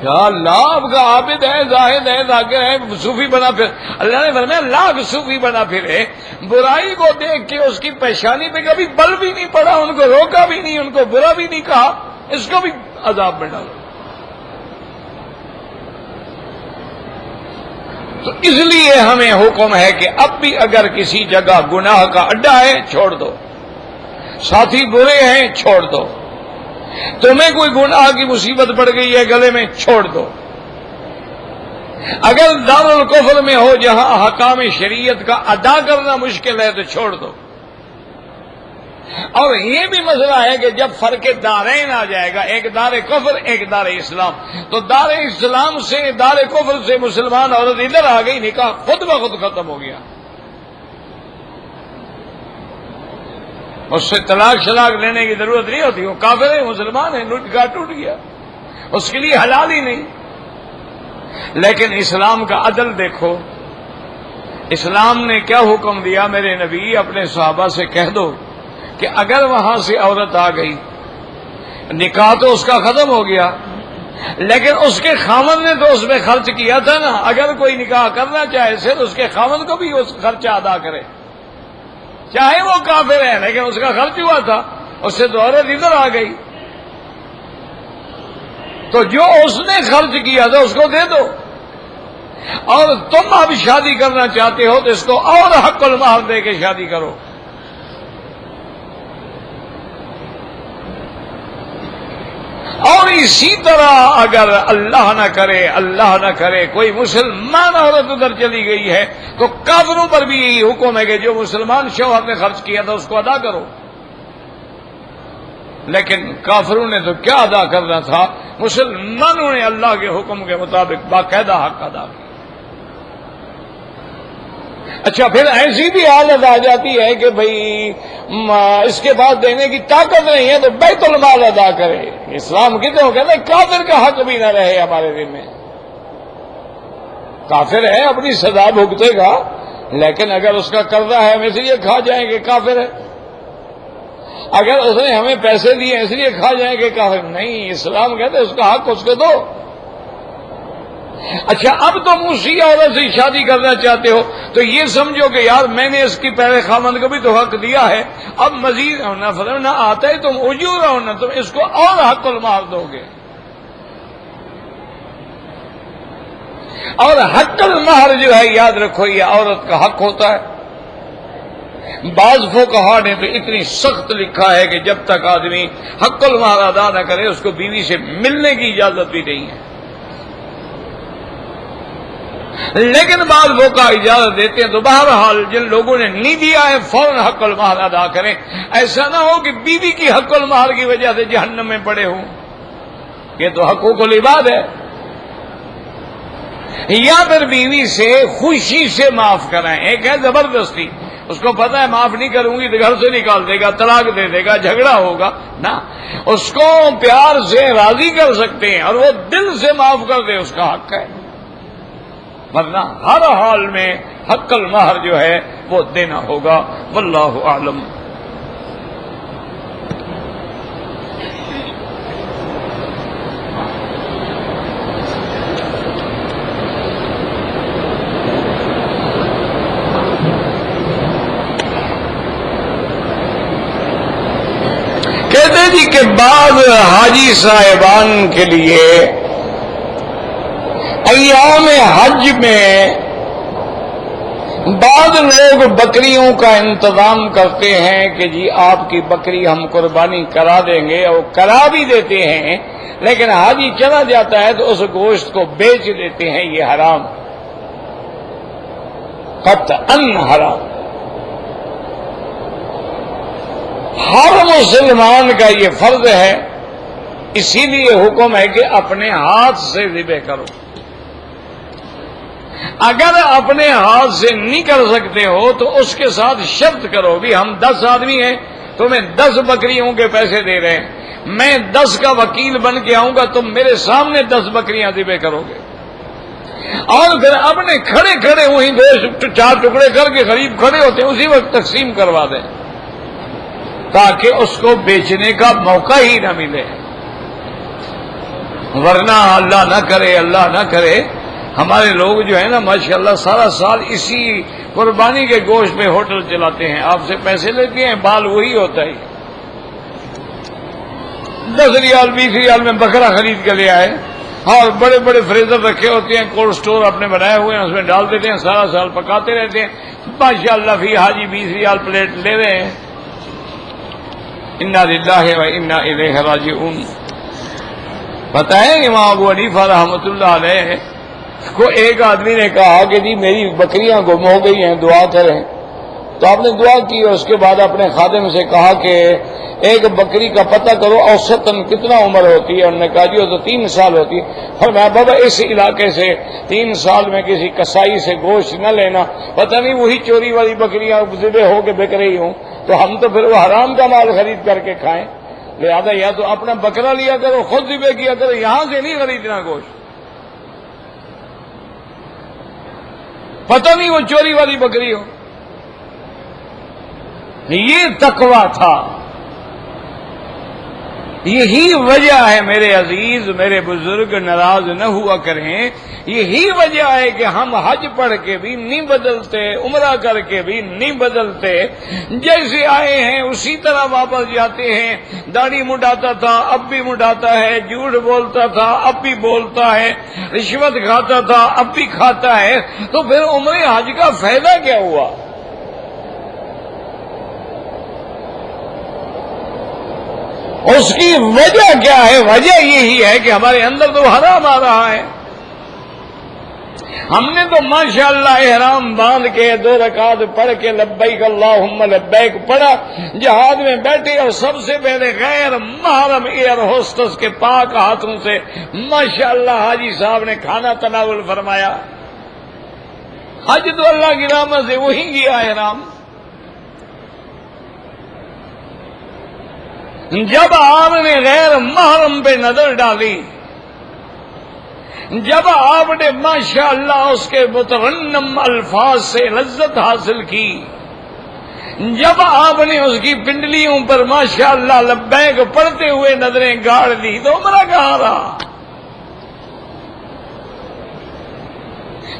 یا اللہ آپ کا عابد ہے، زاہد ہے، ذاکر ہے، صوفی بنا پھر. اللہ نے فرمایا لاکھ صوفی بنا پھرے، برائی کو دیکھ کے اس کی پیشانی پہ کبھی بل بھی نہیں پڑا، ان کو روکا بھی نہیں، ان کو برا بھی نہیں کہا، اس کو بھی عذاب میں ڈالو. تو اس لیے ہمیں حکم ہے کہ اب بھی اگر کسی جگہ گناہ کا اڈا ہے چھوڑ دو، ساتھی برے ہیں چھوڑ دو، تمہیں کوئی گناہ کی مصیبت پڑ گئی ہے گلے میں چھوڑ دو. اگر دارالکفر میں ہو جہاں احکام شریعت کا ادا کرنا مشکل ہے تو چھوڑ دو. اور یہ بھی مسئلہ ہے کہ جب فرق دارین آ جائے گا، ایک دار کفر ایک دار اسلام، تو دار اسلام سے دار کفر سے مسلمان عورت ادھر آ گئی، نکاح خود بخود ختم ہو گیا، اس سے طلاق شلاق لینے کی ضرورت نہیں ہوتی. وہ کافر ہے، مسلمان ہے، نکاح ٹوٹ گیا، اس کے لیے حلال ہی نہیں. لیکن اسلام کا عدل دیکھو، اسلام نے کیا حکم دیا؟ میرے نبی اپنے صحابہ سے کہہ دو کہ اگر وہاں سے عورت آ گئی، نکاح تو اس کا ختم ہو گیا، لیکن اس کے خاوند نے تو اس میں خرچ کیا تھا نا. اگر کوئی نکاح کرنا چاہے صرف اس کے خاوند کو بھی اس خرچہ ادا کرے، چاہے وہ کافر ہے لیکن اس کا خرچ ہوا تھا، اس سے تو عورت ادھر آ گئی، تو جو اس نے خرچ کیا تھا اس کو دے دو. اور تم اب شادی کرنا چاہتے ہو تو اس کو اور حق المہر دے کے شادی کرو. اور اسی طرح اگر اللہ نہ کرے کوئی مسلمان عورت ادھر چلی گئی ہے تو کافروں پر بھی یہی حکم ہے کہ جو مسلمان شوہر نے خرچ کیا تھا اس کو ادا کرو. لیکن کافروں نے تو کیا ادا کرنا تھا؟ مسلمانوں نے اللہ کے حکم کے مطابق باقاعدہ حق ادا کیا. اچھا پھر ایسی بھی حالت آ جاتی ہے کہ بھئی اس کے بعد دینے کی طاقت نہیں ہے تو بیت المال ادا کرے. اسلام کہتے ہو کہتے ہیں کافر کا حق بھی نہ رہے ہمارے دل میں. کافر ہے اپنی سزا بھگتے گا، لیکن اگر اس کا قرضہ ہے ہم اس لیے کھا جائیں کہ کافر ہے، اگر اس نے ہمیں پیسے دیے اس لیے کھا جائیں کہ کافر نہیں، اسلام کہتے اس کا حق اس کو دو۔ اچھا اب تم اسی عورت سے شادی کرنا چاہتے ہو تو یہ سمجھو کہ یار میں نے اس کی پہلے خامند کو بھی تو حق دیا ہے، اب مزید نہ آتا ہے تم اجور ہو نہ تم اس کو اور حق المہر دو گے۔ اور حق المہر جو ہے یاد رکھو یہ عورت کا حق ہوتا ہے۔ بعض فقہا نے تو اتنی سخت لکھا ہے کہ جب تک آدمی حق المہر ادا نہ کرے اس کو بیوی سے ملنے کی اجازت بھی نہیں ہے، لیکن بعض فقہا اجازت دیتے ہیں۔ تو بہرحال جن لوگوں نے نہیں دیا ہے فوراً حق المہر ادا کریں، ایسا نہ ہو کہ بیوی کی حق المہر کی وجہ سے جہنم میں پڑے ہوں، یہ تو حقوق العباد ہے۔ یا پھر بیوی سے خوشی سے معاف کرائیں، ایک ہے زبردستی، اس کو پتا ہے معاف نہیں کروں گی تو گھر سے نکال دے گا، طلاق دے دے گا، جھگڑا ہوگا نہ، اس کو پیار سے راضی کر سکتے ہیں اور وہ دل سے معاف کر دے اس کا حق ہے، ورنہ ہر حال میں حق المہر جو ہے وہ دینا ہوگا۔ واللہ اعلم۔ کہتے جی کہ بعض حاجی صاحبان کے لیے ایام حج میں بعض لوگ بکریوں کا انتظام کرتے ہیں کہ جی آپ کی بکری ہم قربانی کرا دیں گے، اور کرا بھی دیتے ہیں، لیکن حاجی چلا جاتا ہے تو اس گوشت کو بیچ دیتے ہیں، یہ حرام، قطعاً حرام۔ ہر مسلمان کا یہ فرض ہے، اسی لیے حکم ہے کہ اپنے ہاتھ سے ذبح کرو۔ اگر اپنے ہاتھ سے نہیں کر سکتے ہو تو اس کے ساتھ شرط کرو بھی ہم 10 آدمی ہیں، تمہیں 10 بکریوں کے پیسے دے رہے ہیں، میں 10 کا وکیل بن کے آؤں گا، تم میرے سامنے 10 بکریاں ذبح کرو گے، اور پھر اپنے کھڑے کھڑے وہیں 2-4 ٹکڑے کر کے غریب کھڑے ہوتے ہیں اسی وقت تقسیم کروا دیں، تاکہ اس کو بیچنے کا موقع ہی نہ ملے، ورنہ اللہ نہ کرے ہمارے لوگ جو ہے نا ماشاءاللہ سارا سال اسی قربانی کے گوشت پہ ہوٹل چلاتے ہیں، آپ سے پیسے لیتے ہیں، بال وہی ہوتا ہے، 10 ریال 20 ریال میں بکرا خرید کے لے آئے، اور بڑے بڑے فریزر رکھے ہوتے ہیں، کولڈ سٹور اپنے بنائے ہوئے ہیں، اس میں ڈال دیتے ہیں، سارا سال پکاتے رہتے ہیں، ماشاءاللہ فی حاجی 20 ریال پلیٹ لے رہے ہیں۔ انا للہ و انا الیہ راجعون۔ بتائیں امام ابو حنیفہ رحمۃ اللہ علیہ کو ایک آدمی نے کہا کہ جی میری بکریاں گم ہو گئی ہیں، دعا کریں، تو آپ نے دعا کی اور اس کے بعد اپنے خادم سے کہا کہ ایک بکری کا پتہ کرو اوسطاً کتنا عمر ہوتی ہے، انہوں نے کہا جی وہ تو 3 سال ہوتی ہے، اور میں بابا اس علاقے سے 3 سال میں کسی کسائی سے گوشت نہ لینا، پتہ نہیں وہی چوری والی بکریاں ذبح ہو کے بک رہی ہوں، تو ہم تو پھر وہ حرام کا مال خرید کر کے کھائیں، لہذا یا تو اپنا بکرا لیا کرو، خود ذبح کیا کرو، یہاں سے نہیں خریدنا گوشت، پتہ نہیں وہ چوری والی بکری ہو۔ یہ تقویٰ تھا، یہی وجہ ہے میرے عزیز، میرے بزرگ ناراض نہ ہوا کریں، یہی وجہ ہے کہ ہم حج پڑھ کے بھی نہیں بدلتے، عمرہ کر کے بھی نہیں بدلتے، جیسے آئے ہیں اسی طرح واپس جاتے ہیں، داڑھی مڈاتا تھا اب بھی مڈاتا ہے، جھوٹ بولتا تھا اب بھی بولتا ہے، رشوت کھاتا تھا اب بھی کھاتا ہے، تو پھر عمرے حج کا فائدہ کیا ہوا؟ اس کی وجہ کیا ہے؟ وجہ یہی ہے کہ ہمارے اندر تو حرام آ رہا ہے، ہم نے تو ماشاءاللہ احرام باندھ کے 2 رکعت پڑھ کے لبیک اللہم لبیک پڑھا، جہاز میں بیٹھے اور سب سے پہلے غیر محرم ایئر ہوسٹس کے پاک ہاتھوں سے ماشاءاللہ حاجی صاحب نے کھانا تناول فرمایا۔ حج تو اللہ کی رحمت سے وہی کیا احرام۔ جب آپ نے غیر محرم پہ نظر ڈالی، جب آپ نے ماشاءاللہ اس کے مترنم الفاظ سے لذت حاصل کی، جب آپ نے اس کی پنڈلیوں پر ماشاءاللہ لبیک پڑھتے ہوئے نظریں گاڑ دی تو عمرہ کہاں رہا؟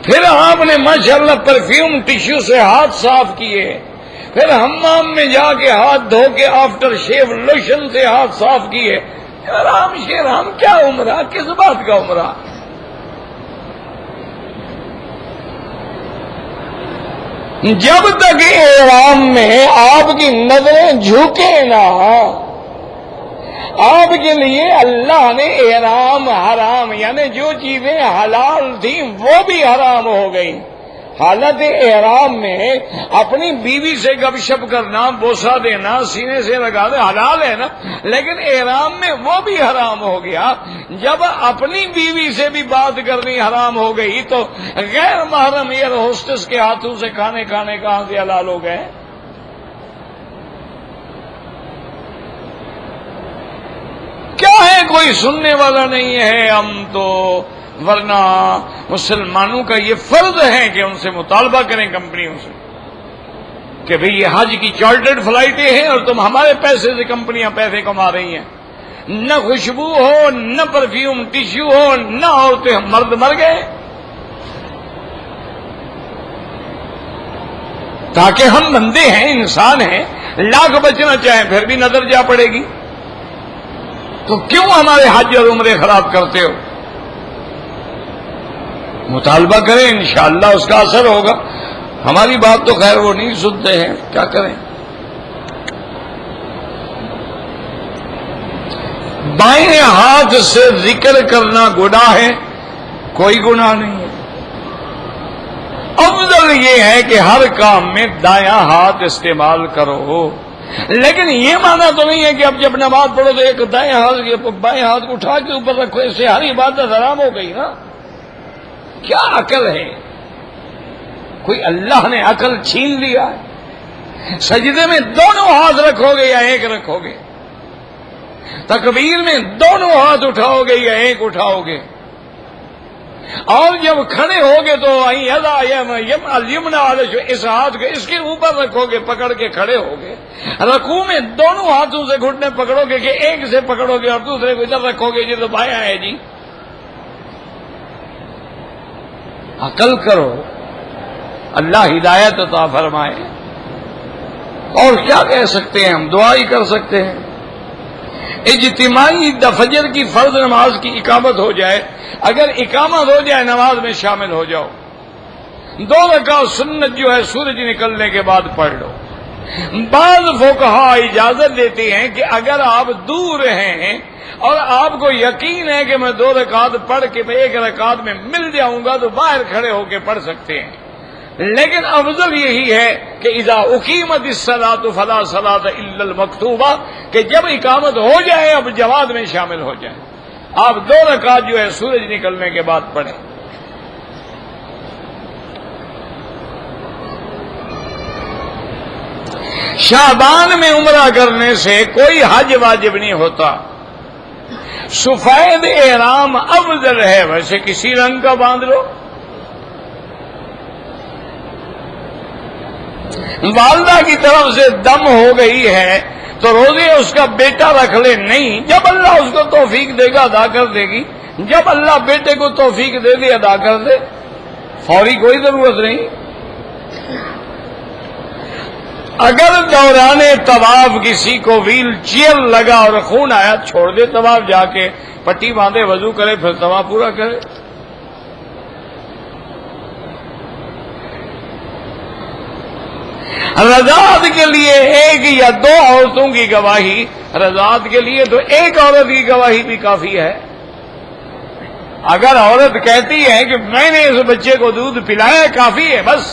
پھر آپ نے ماشاءاللہ پرفیوم ٹشو سے ہاتھ صاف کیے، پھر حمام میں جا کے ہاتھ دھو کے آفٹر شیو لوشن سے ہاتھ صاف کیے۔ رام شیر ہم کیا عمرہ، کس بات کا عمرہ؟ جب تک احرام میں آپ کی نظریں جھکے نہ، آپ کے لیے اللہ نے احرام حرام یعنی جو چیزیں حلال تھیں وہ بھی حرام ہو گئی۔ حالت احرام میں اپنی بیوی سے گپ شپ کرنا، بوسہ دینا، سینے سے لگا دے حلال ہے نا، لیکن احرام میں وہ بھی حرام ہو گیا۔ جب اپنی بیوی سے بھی بات کرنی حرام ہو گئی تو غیر محرم ایئر ہوسٹس کے ہاتھوں سے کھانے کہاں سے حلال ہو گئے؟ کیا ہے کوئی سننے والا نہیں ہے ہم تو، ورنہ مسلمانوں کا یہ فرض ہے کہ ان سے مطالبہ کریں کمپنیوں سے کہ بھئی یہ حج کی چارٹرڈ فلائٹیں ہیں اور تم ہمارے پیسے سے کمپنیاں پیسے کما رہی ہیں، نہ خوشبو ہو، نہ پرفیوم ٹشو ہو، نہ عورتیں مرد مر گئے، تاکہ ہم بندے ہیں، انسان ہیں، لاکھ بچنا چاہیں پھر بھی نظر جا پڑے گی۔ تو کیوں ہمارے حج اور عمرے خراب کرتے ہو؟ مطالبہ کریں، انشاءاللہ اس کا اثر ہوگا۔ ہماری بات تو خیر وہ نہیں سنتے ہیں، کیا کریں۔ بائیں ہاتھ سے ذکر کرنا گناہ ہے؟ کوئی گناہ نہیں ہے۔ افضل یہ ہے کہ ہر کام میں دایاں ہاتھ استعمال کرو، لیکن یہ مانا تو نہیں ہے کہ اب جب نماز پڑھو تو ایک دائیں ہاتھ بائیں ہاتھ کو اٹھا کے اوپر رکھو، اس سے ہر عبادت حرام ہو گئی نا۔ کیا عقل ہے؟ کوئی اللہ نے عقل چھین لیا ہے؟ سجدے میں دونوں ہاتھ رکھو گے یا ایک رکھو گے؟ تکبیر میں دونوں ہاتھ اٹھاؤ گے یا ایک اٹھاؤ گے؟ اور جب کھڑے ہوگے تو اس ہاتھ کو اس کے اوپر رکھو گے، پکڑ کے کھڑے ہوگے۔ رکوع میں دونوں ہاتھوں سے گھٹنے پکڑو گے کہ ایک سے پکڑو گے اور دوسرے کو ادھر رکھو گے؟ یہ تو بایاں ہے جی۔ عقل کرو، اللہ ہدایت عطا فرمائے۔ اور کیا کہہ سکتے ہیں ہم؟ دعا ہی کر سکتے ہیں۔ اجتماعی فجر کی فرض نماز کی اقامت ہو جائے، اگر اقامت ہو جائے نماز میں شامل ہو جاؤ، 2 رکعت سنت جو ہے سورج نکلنے کے بعد پڑھ لو۔ بعض فقہا اجازت دیتے ہیں کہ اگر آپ دور ہیں اور آپ کو یقین ہے کہ میں 2 رکعت پڑھ کے میں 1 رکعت میں مل جاؤں گا تو باہر کھڑے ہو کے پڑھ سکتے ہیں، لیکن افضل یہی ہے کہ اذا اقیمت الصلاۃ فلا صلاۃ الا المکتوبہ، کہ جب اقامت ہو جائے اب جماعت میں شامل ہو جائیں، آپ 2 رکعت جو ہے سورج نکلنے کے بعد پڑھیں۔ شعبان میں عمرہ کرنے سے کوئی حج واجب نہیں ہوتا۔ سفید احرام افضل ہے، ویسے کسی رنگ کا باندھ لو۔ والدہ کی طرف سے دم ہو گئی ہے تو روزے اس کا بیٹا رکھ لے، نہیں، جب اللہ اس کو توفیق دے گا ادا کر دے گی، جب اللہ بیٹے کو توفیق دے دے ادا کر دے، فوری کوئی ضرورت نہیں۔ اگر دوران طواف کسی کو ویل چیئر لگا اور خون آیا، چھوڑ دے طواف، جا کے پٹی باندھے، وضو کرے، پھر طواف پورا کرے۔ رضاعت کے لیے 1 یا 2 عورتوں کی گواہی، رضاعت کے لیے تو 1 عورت کی گواہی بھی کافی ہے۔ اگر عورت کہتی ہے کہ میں نے اس بچے کو دودھ پلایا، کافی ہے بس۔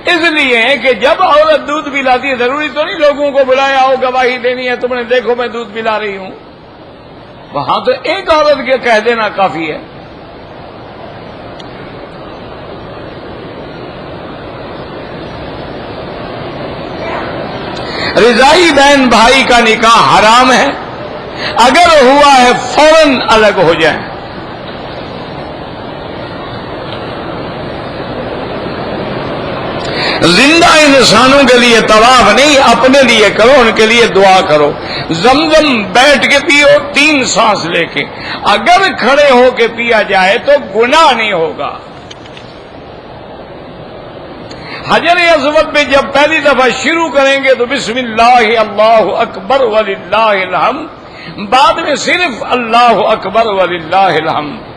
اس لیے کہ جب عورت دودھ پلاتی ہے ضروری تو نہیں لوگوں کو بلایا ہو گواہی دینی ہے، تم نے دیکھو میں دودھ پلا رہی ہوں، وہاں تو 1 عورت کے کہہ دینا کافی ہے۔ رضائی بہن بھائی کا نکاح حرام ہے، اگر ہوا ہے فوراً الگ ہو جائیں۔ زندہ انسانوں کے لیے طواف نہیں، اپنے لیے کرو، ان کے لیے دعا کرو۔ زمزم بیٹھ کے پیو 3 سانس لے کے، اگر کھڑے ہو کے پیا جائے تو گناہ نہیں ہوگا۔ حجر اسود پہ جب پہلی دفعہ شروع کریں گے تو بسم اللہ اللہ اکبر وللہ الحمد، بعد میں صرف اللہ اکبر وللہ الحمد۔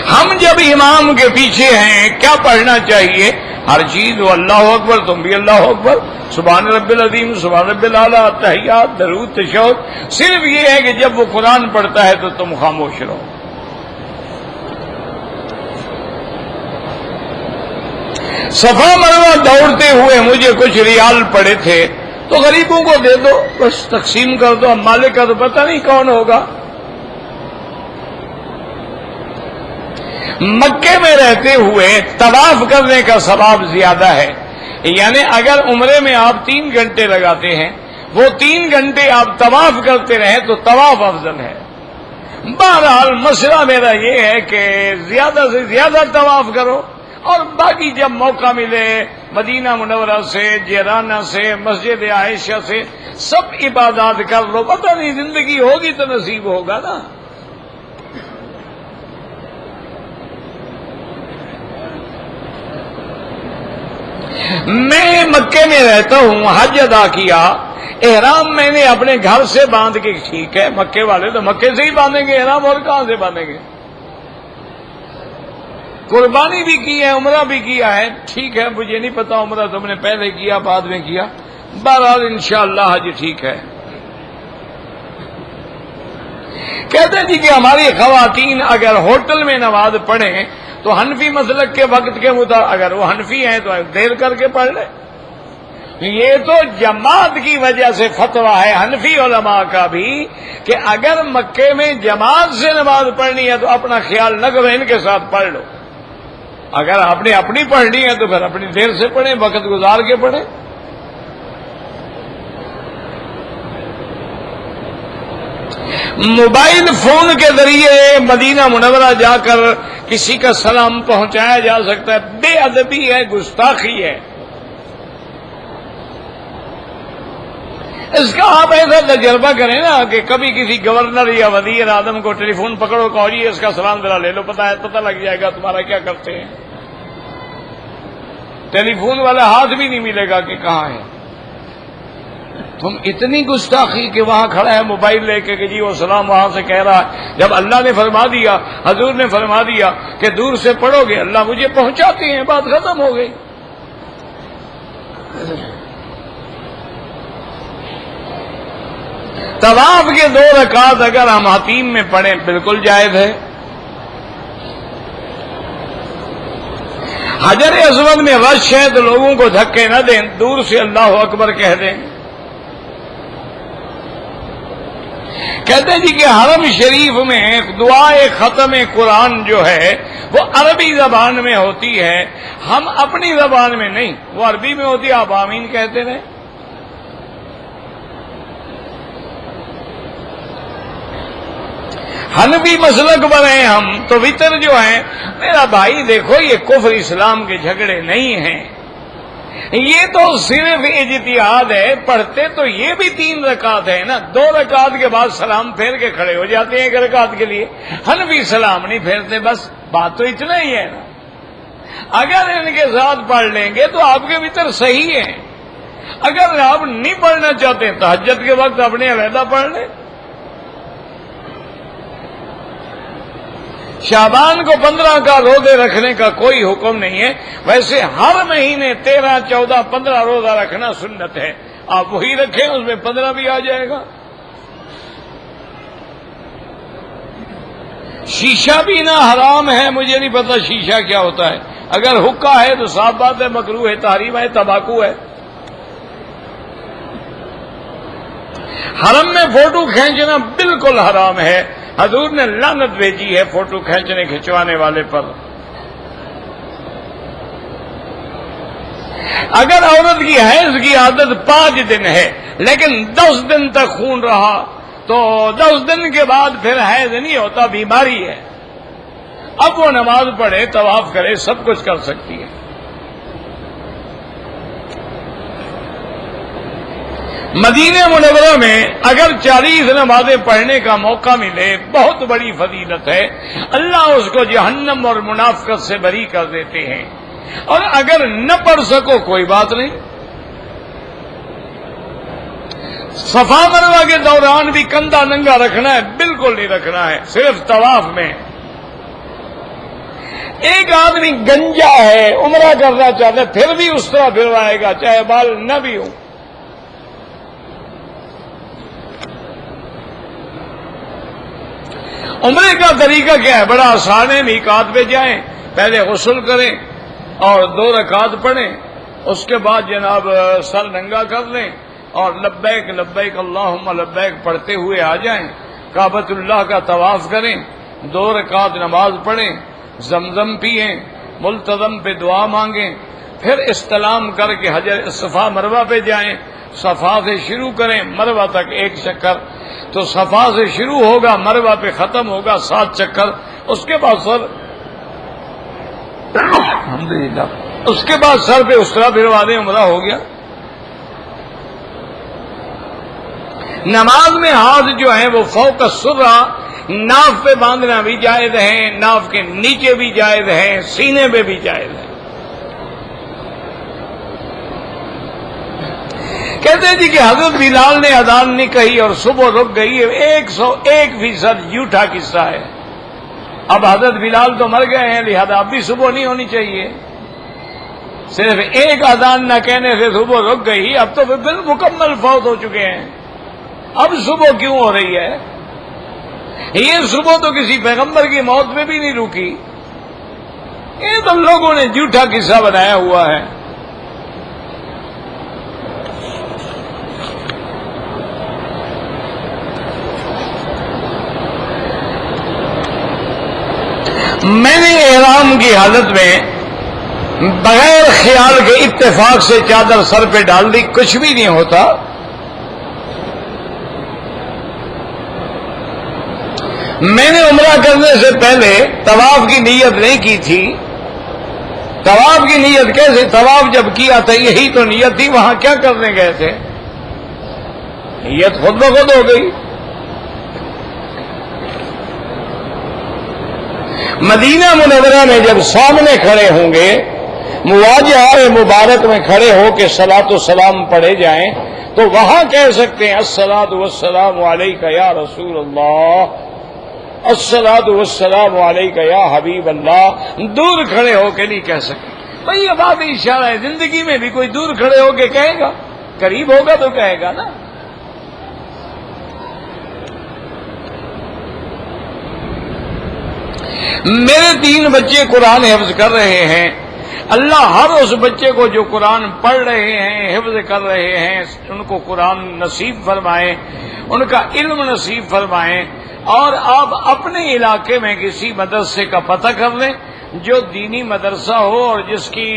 ہم جب امام کے پیچھے ہیں کیا پڑھنا چاہیے؟ ہر چیز وہ اللہ اکبر، تم بھی اللہ اکبر، سبحان رب العظیم، سبحان رب الاعلیٰ، تحیات، درود، تشہد۔ صرف یہ ہے کہ جب وہ قرآن پڑھتا ہے تو تم خاموش رہو۔ صفا مروہ دوڑتے ہوئے مجھے کچھ ریال پڑے تھے تو غریبوں کو دے دو، بس تقسیم کر دو، مالک کا تو پتہ نہیں کون ہوگا۔ مکے میں رہتے ہوئے طواف کرنے کا ثواب زیادہ ہے، یعنی اگر عمرے میں آپ 3 گھنٹے لگاتے ہیں، وہ 3 گھنٹے آپ طواف کرتے رہیں تو طواف افضل ہے۔ بہرحال مسئلہ میرا یہ ہے کہ زیادہ سے زیادہ طواف کرو، اور باقی جب موقع ملے مدینہ منورہ سے، جیرانہ سے، مسجد عائشہ سے سب عبادات کر لو، پتہ نہیں زندگی ہوگی تو نصیب ہوگا نا۔ میں مکے میں رہتا ہوں، حج ادا کیا، احرام میں نے اپنے گھر سے باندھ کے، ٹھیک ہے مکے والے تو مکے سے ہی باندھیں گے احرام، اور کہاں سے باندھیں گے؟ قربانی بھی کی ہے، عمرہ بھی کیا ہے، ٹھیک ہے، مجھے نہیں پتا عمرہ تم نے پہلے کیا بعد میں کیا، بہرحال انشاءاللہ حج ٹھیک ہے۔ کہتے ہیں جی کہ ہماری خواتین اگر ہوٹل میں نماز پڑھیں تو حنفی مسلک کے وقت کے مطابق، اگر وہ حنفی ہیں تو دیر کر کے پڑھ لیں۔ یہ تو جماعت کی وجہ سے فتویٰ ہے حنفی علماء کا بھی کہ اگر مکے میں جماعت سے نماز پڑھنی ہے تو اپنا خیال نہ کرو، ان کے ساتھ پڑھ لو۔ اگر آپ نے اپنی پڑھنی ہے تو پھر اپنی دیر سے پڑھیں، وقت گزار کے پڑھیں۔ موبائل فون کے ذریعے مدینہ منورہ جا کر کسی کا سلام پہنچایا جا سکتا ہے، بے ادبی ہے، گستاخی ہے۔ اس کا آپ ایسا تجربہ کریں نا کہ کبھی کسی گورنر یا وزیر اعظم کو ٹیلی فون پکڑو، کہو جی اس کا سلام ذرا لے لو، پتہ لگ جائے گا تمہارا کیا کرتے ہیں۔ ٹیلی فون والا ہاتھ بھی نہیں ملے گا کہ کہاں ہے۔ تم اتنی گستاخی کہ وہاں کھڑا ہے موبائل لے کے کہ جی وہ سلام وہاں سے کہہ رہا ہے، جب اللہ نے فرما دیا، حضور نے فرما دیا کہ دور سے پڑھو گے اللہ مجھے پہنچاتے ہیں، بات ختم ہو گئی۔ طواف کے 2 رکعات اگر ہم حتیم میں پڑھیں بالکل جائز ہے۔ حجر اسود میں رش ہے تو لوگوں کو دھکے نہ دیں، دور سے اللہ اکبر کہہ دیں۔ کہتے ہیں جی کہ حرم شریف میں دعائے ختم قرآن جو ہے وہ عربی زبان میں ہوتی ہے، ہم اپنی زبان میں نہیں، وہ عربی میں ہوتی ہے، آپ آمین کہتے رہیں۔ حنفی مسلک پر ہیں ہم تو وتر جو ہیں، میرا بھائی دیکھو یہ کفر اسلام کے جھگڑے نہیں ہیں، یہ تو صرف اجتہاد ہے۔ پڑھتے تو یہ بھی 3 رکعت ہے نا، 2 رکعت کے بعد سلام پھیر کے کھڑے ہو جاتے ہیں 1 رکعت کے لیے، حنفی سلام نہیں پھیرتے، بس بات تو اتنا ہی ہے نا۔ اگر ان کے ساتھ پڑھ لیں گے تو آپ کے وتر صحیح ہیں، اگر آپ نہیں پڑھنا چاہتے تہجد کے وقت اپنے علیحدہ پڑھ لیں۔ شعبان کو 15 کا روزے رکھنے کا کوئی حکم نہیں ہے، ویسے ہر مہینے 13، 14، 15 روزہ رکھنا سنت ہے، آپ وہی رکھیں، اس میں 15 بھی آ جائے گا۔ شیشہ پینا حرام ہے، مجھے نہیں پتا شیشہ کیا ہوتا ہے، اگر حقہ ہے تو صاف بات ہے مکروہ ہے، تحریم ہے، تمباکو ہے۔ حرم میں فوٹو کھینچنا بالکل حرام ہے، حضور نے لعنت بھیجی ہے فوٹو کھینچوانے والے پر۔ اگر عورت کی حیض کی عادت 5 دن ہے لیکن 10 دن تک خون رہا تو 10 دن کے بعد پھر حیض نہیں ہوتا، بیماری ہے، اب وہ نماز پڑھے، طواف کرے، سب کچھ کر سکتی ہے۔ مدینہ منورہ میں اگر 40 نمازیں پڑھنے کا موقع ملے بہت بڑی فضیلت ہے، اللہ اس کو جہنم اور منافقت سے بری کر دیتے ہیں، اور اگر نہ پڑھ سکو کوئی بات نہیں، صفا مروہ کے دوران بھی کندھا ننگا رکھنا ہے؟ بالکل نہیں رکھنا ہے، صرف طواف میں۔ ایک آدمی گنجا ہے، عمرہ کرنا چاہتا ہے، پھر بھی اس طرح پھروائے گا چاہے بال نہ بھی ہو۔ عمرے کا طریقہ کیا ہے؟ بڑا آسان ہے، میقات پہ جائیں، پہلے غسل کریں اور 2 رکعت پڑھیں، اس کے بعد جناب سر ننگا کر لیں اور لبیک لبیک اللہم لبیک پڑھتے ہوئے آ جائیں، کعبۃ اللہ کا طواف کریں، 2 رکعت نماز پڑھیں، زمزم پئیں، ملتزم پہ دعا مانگیں، پھر استلام کر کے حجر صفا مروہ پہ جائیں، صفا سے شروع کریں مروہ تک 1 چکر، تو صفا سے شروع ہوگا مروہ پہ ختم ہوگا 7 چکر، اس کے بعد سر الحمدللہ اس کے بعد سر پہ اس طرح پھروا دیں، عمرہ ہو گیا۔ نماز میں ہاتھ جو ہیں وہ فوق السرہ، ناف پہ باندھنا بھی جائز ہے، ناف کے نیچے بھی جائز ہے، سینے پہ بھی جائز ہے۔ کہتے ہیں جی کہ حضرت بلال نے اذان نہیں کہی اور صبح رک گئی، 101% جھوٹا قصہ ہے۔ اب حضرت بلال تو مر گئے ہیں، لہذا اب بھی صبح نہیں ہونی چاہیے، صرف ایک اذان نہ کہنے سے صبح رک گئی، اب تو بالمکمل فوت ہو چکے ہیں، اب صبح کیوں ہو رہی ہے؟ یہ صبح تو کسی پیغمبر کی موت میں بھی نہیں رکی، یہ تو لوگوں نے جھوٹا قصہ بنایا ہوا ہے۔ میں نے احرام کی حالت میں بغیر خیال کے اتفاق سے چادر سر پہ ڈال دی، کچھ بھی نہیں ہوتا۔ میں نے عمرہ کرنے سے پہلے طواف کی نیت نہیں کی تھی۔ طواف کی نیت کیسے؟ طواف جب کیا تھا یہی تو نیت تھی، وہاں کیا کرنے گئے تھے؟ نیت خود بخود ہو گئی۔ مدینہ منورہ میں جب سامنے کھڑے ہوں گے، مواجہہ مبارک میں کھڑے ہو کے صلاۃ و سلام پڑھے جائیں تو وہاں کہہ سکتے ہیں الصلاۃ والسلام علیک یا رسول اللہ، الصلاۃ والسلام علیک یا حبیب اللہ۔ دور کھڑے ہو کے نہیں کہہ سکتے۔ بھئی یہ بات اشارہ ہے، زندگی میں بھی کوئی دور کھڑے ہو کے کہے گا، قریب ہوگا تو کہے گا نا۔ میرے 3 بچے قرآن حفظ کر رہے ہیں، اللہ ہر اس بچے کو جو قرآن پڑھ رہے ہیں، حفظ کر رہے ہیں، ان کو قرآن نصیب فرمائیں، ان کا علم نصیب فرمائیں، اور آپ اپنے علاقے میں کسی مدرسے کا پتہ کر لیں جو دینی مدرسہ ہو اور جس کی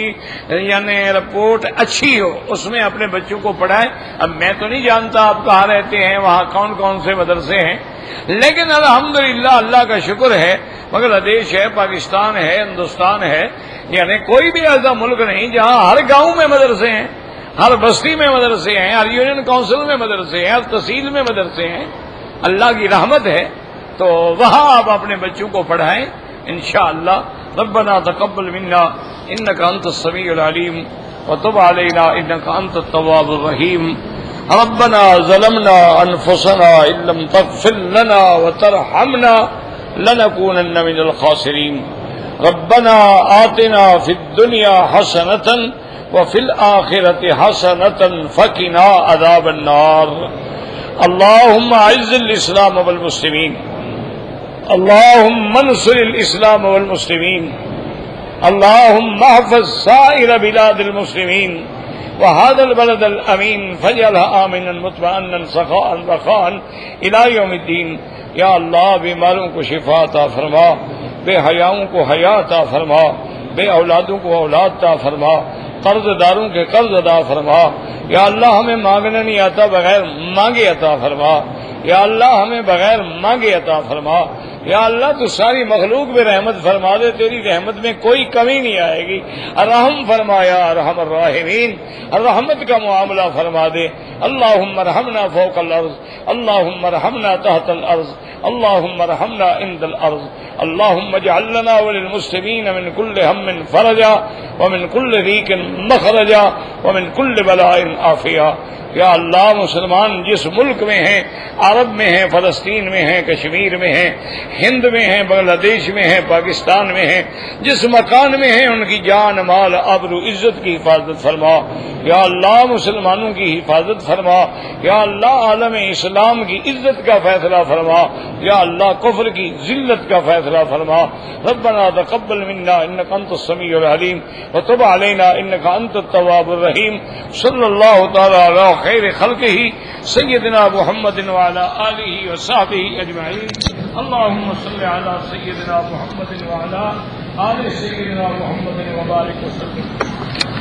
یعنی رپورٹ اچھی ہو، اس میں اپنے بچوں کو پڑھائیں۔ اب میں تو نہیں جانتا آپ کہاں رہتے ہیں، وہاں کون کون سے مدرسے ہیں، لیکن الحمدللہ اللہ کا شکر ہے، بنگلہ دیش ہے، پاکستان ہے، ہندوستان ہے، یعنی کوئی بھی ایسا ملک نہیں جہاں ہر گاؤں میں مدرسے ہیں، ہر بستی میں مدرسے ہیں، ہر یونین کونسل میں مدرسے ہیں، ہر تحصیل میں مدرسے ہیں۔ اللہ کی رحمت ہے، تو وہاں آپ اپنے بچوں کو پڑھائیں انشاءاللہ۔ ربنا تقبل منا انك انت السميع العليم وتب علينا انك انت التواب الرحيم۔ ربنا ظلمنا انفسنا ان لم تغفر لنا وترحمنا لنكونن من الخاسرين۔ ربنا آتنا في الدنيا حسنة وفي الآخرة حسنة فقنا عذاب النار۔ اللهم اعز الاسلام والمسلمين، اللهم انصر الاسلام والمسلمين، اللهم احفظ سائر بلاد المسلمين وهذا البلد الامين فاجعله امنا مطمئنا سخاء رخاء الى يوم الدين۔ یا اللہ بیماروں کو شفا عطا فرما، بے حیاؤں کو حیا عطا فرما، بے اولادوں کو اولاد عطا فرما، قرض داروں کے قرض ادا فرما۔ یا اللہ ہمیں مانگنا نہیں آتا، بغیر مانگے عطا فرما۔ یا اللہ ہمیں بغیر مانگے عطا فرما۔ یا اللہ تو ساری مخلوق میں رحمت فرما دے، تیری رحمت میں کوئی کمی نہیں آئے گی۔ الرحم فرمایا ارحم الراحمین، الرحمت کا معاملہ فرما دے۔ اللہم ارحمنا فوق الارض، اللہم ارحمنا تحت الارض، اللہم ارحمنا عند الارض، اللہم اجعل لنا وللمسلمین من کل ہم فرجا ومن کل ضیق مخرجا ومن کل بلاء عافیہ۔ یا اللہ مسلمان جس ملک میں ہیں، عرب میں ہیں، فلسطین میں ہیں، کشمیر میں ہیں، ہند میں ہیں، بنگلہ دیش میں ہیں، پاکستان میں ہیں، جس مکان میں ہیں ان کی جان مال آبرو عزت کی حفاظت فرما۔ یا اللہ مسلمانوں کی حفاظت فرما۔ یا اللہ عالم اسلام کی عزت کا فیصلہ فرما۔ یا اللہ کفر کی ذلت کا فیصلہ فرما۔ ربنا تقبل منا انك انت السميع العليم وتب علينا انك انت التواب الرحيم۔ صلی اللہ تعالی علی خیر خلقہ سیدنا محمد وعلى آلہ وصحبہ اجمعین۔ اللهم صل على سيدنا محمد وعلى آل سيدنا محمد وبارك وسلم۔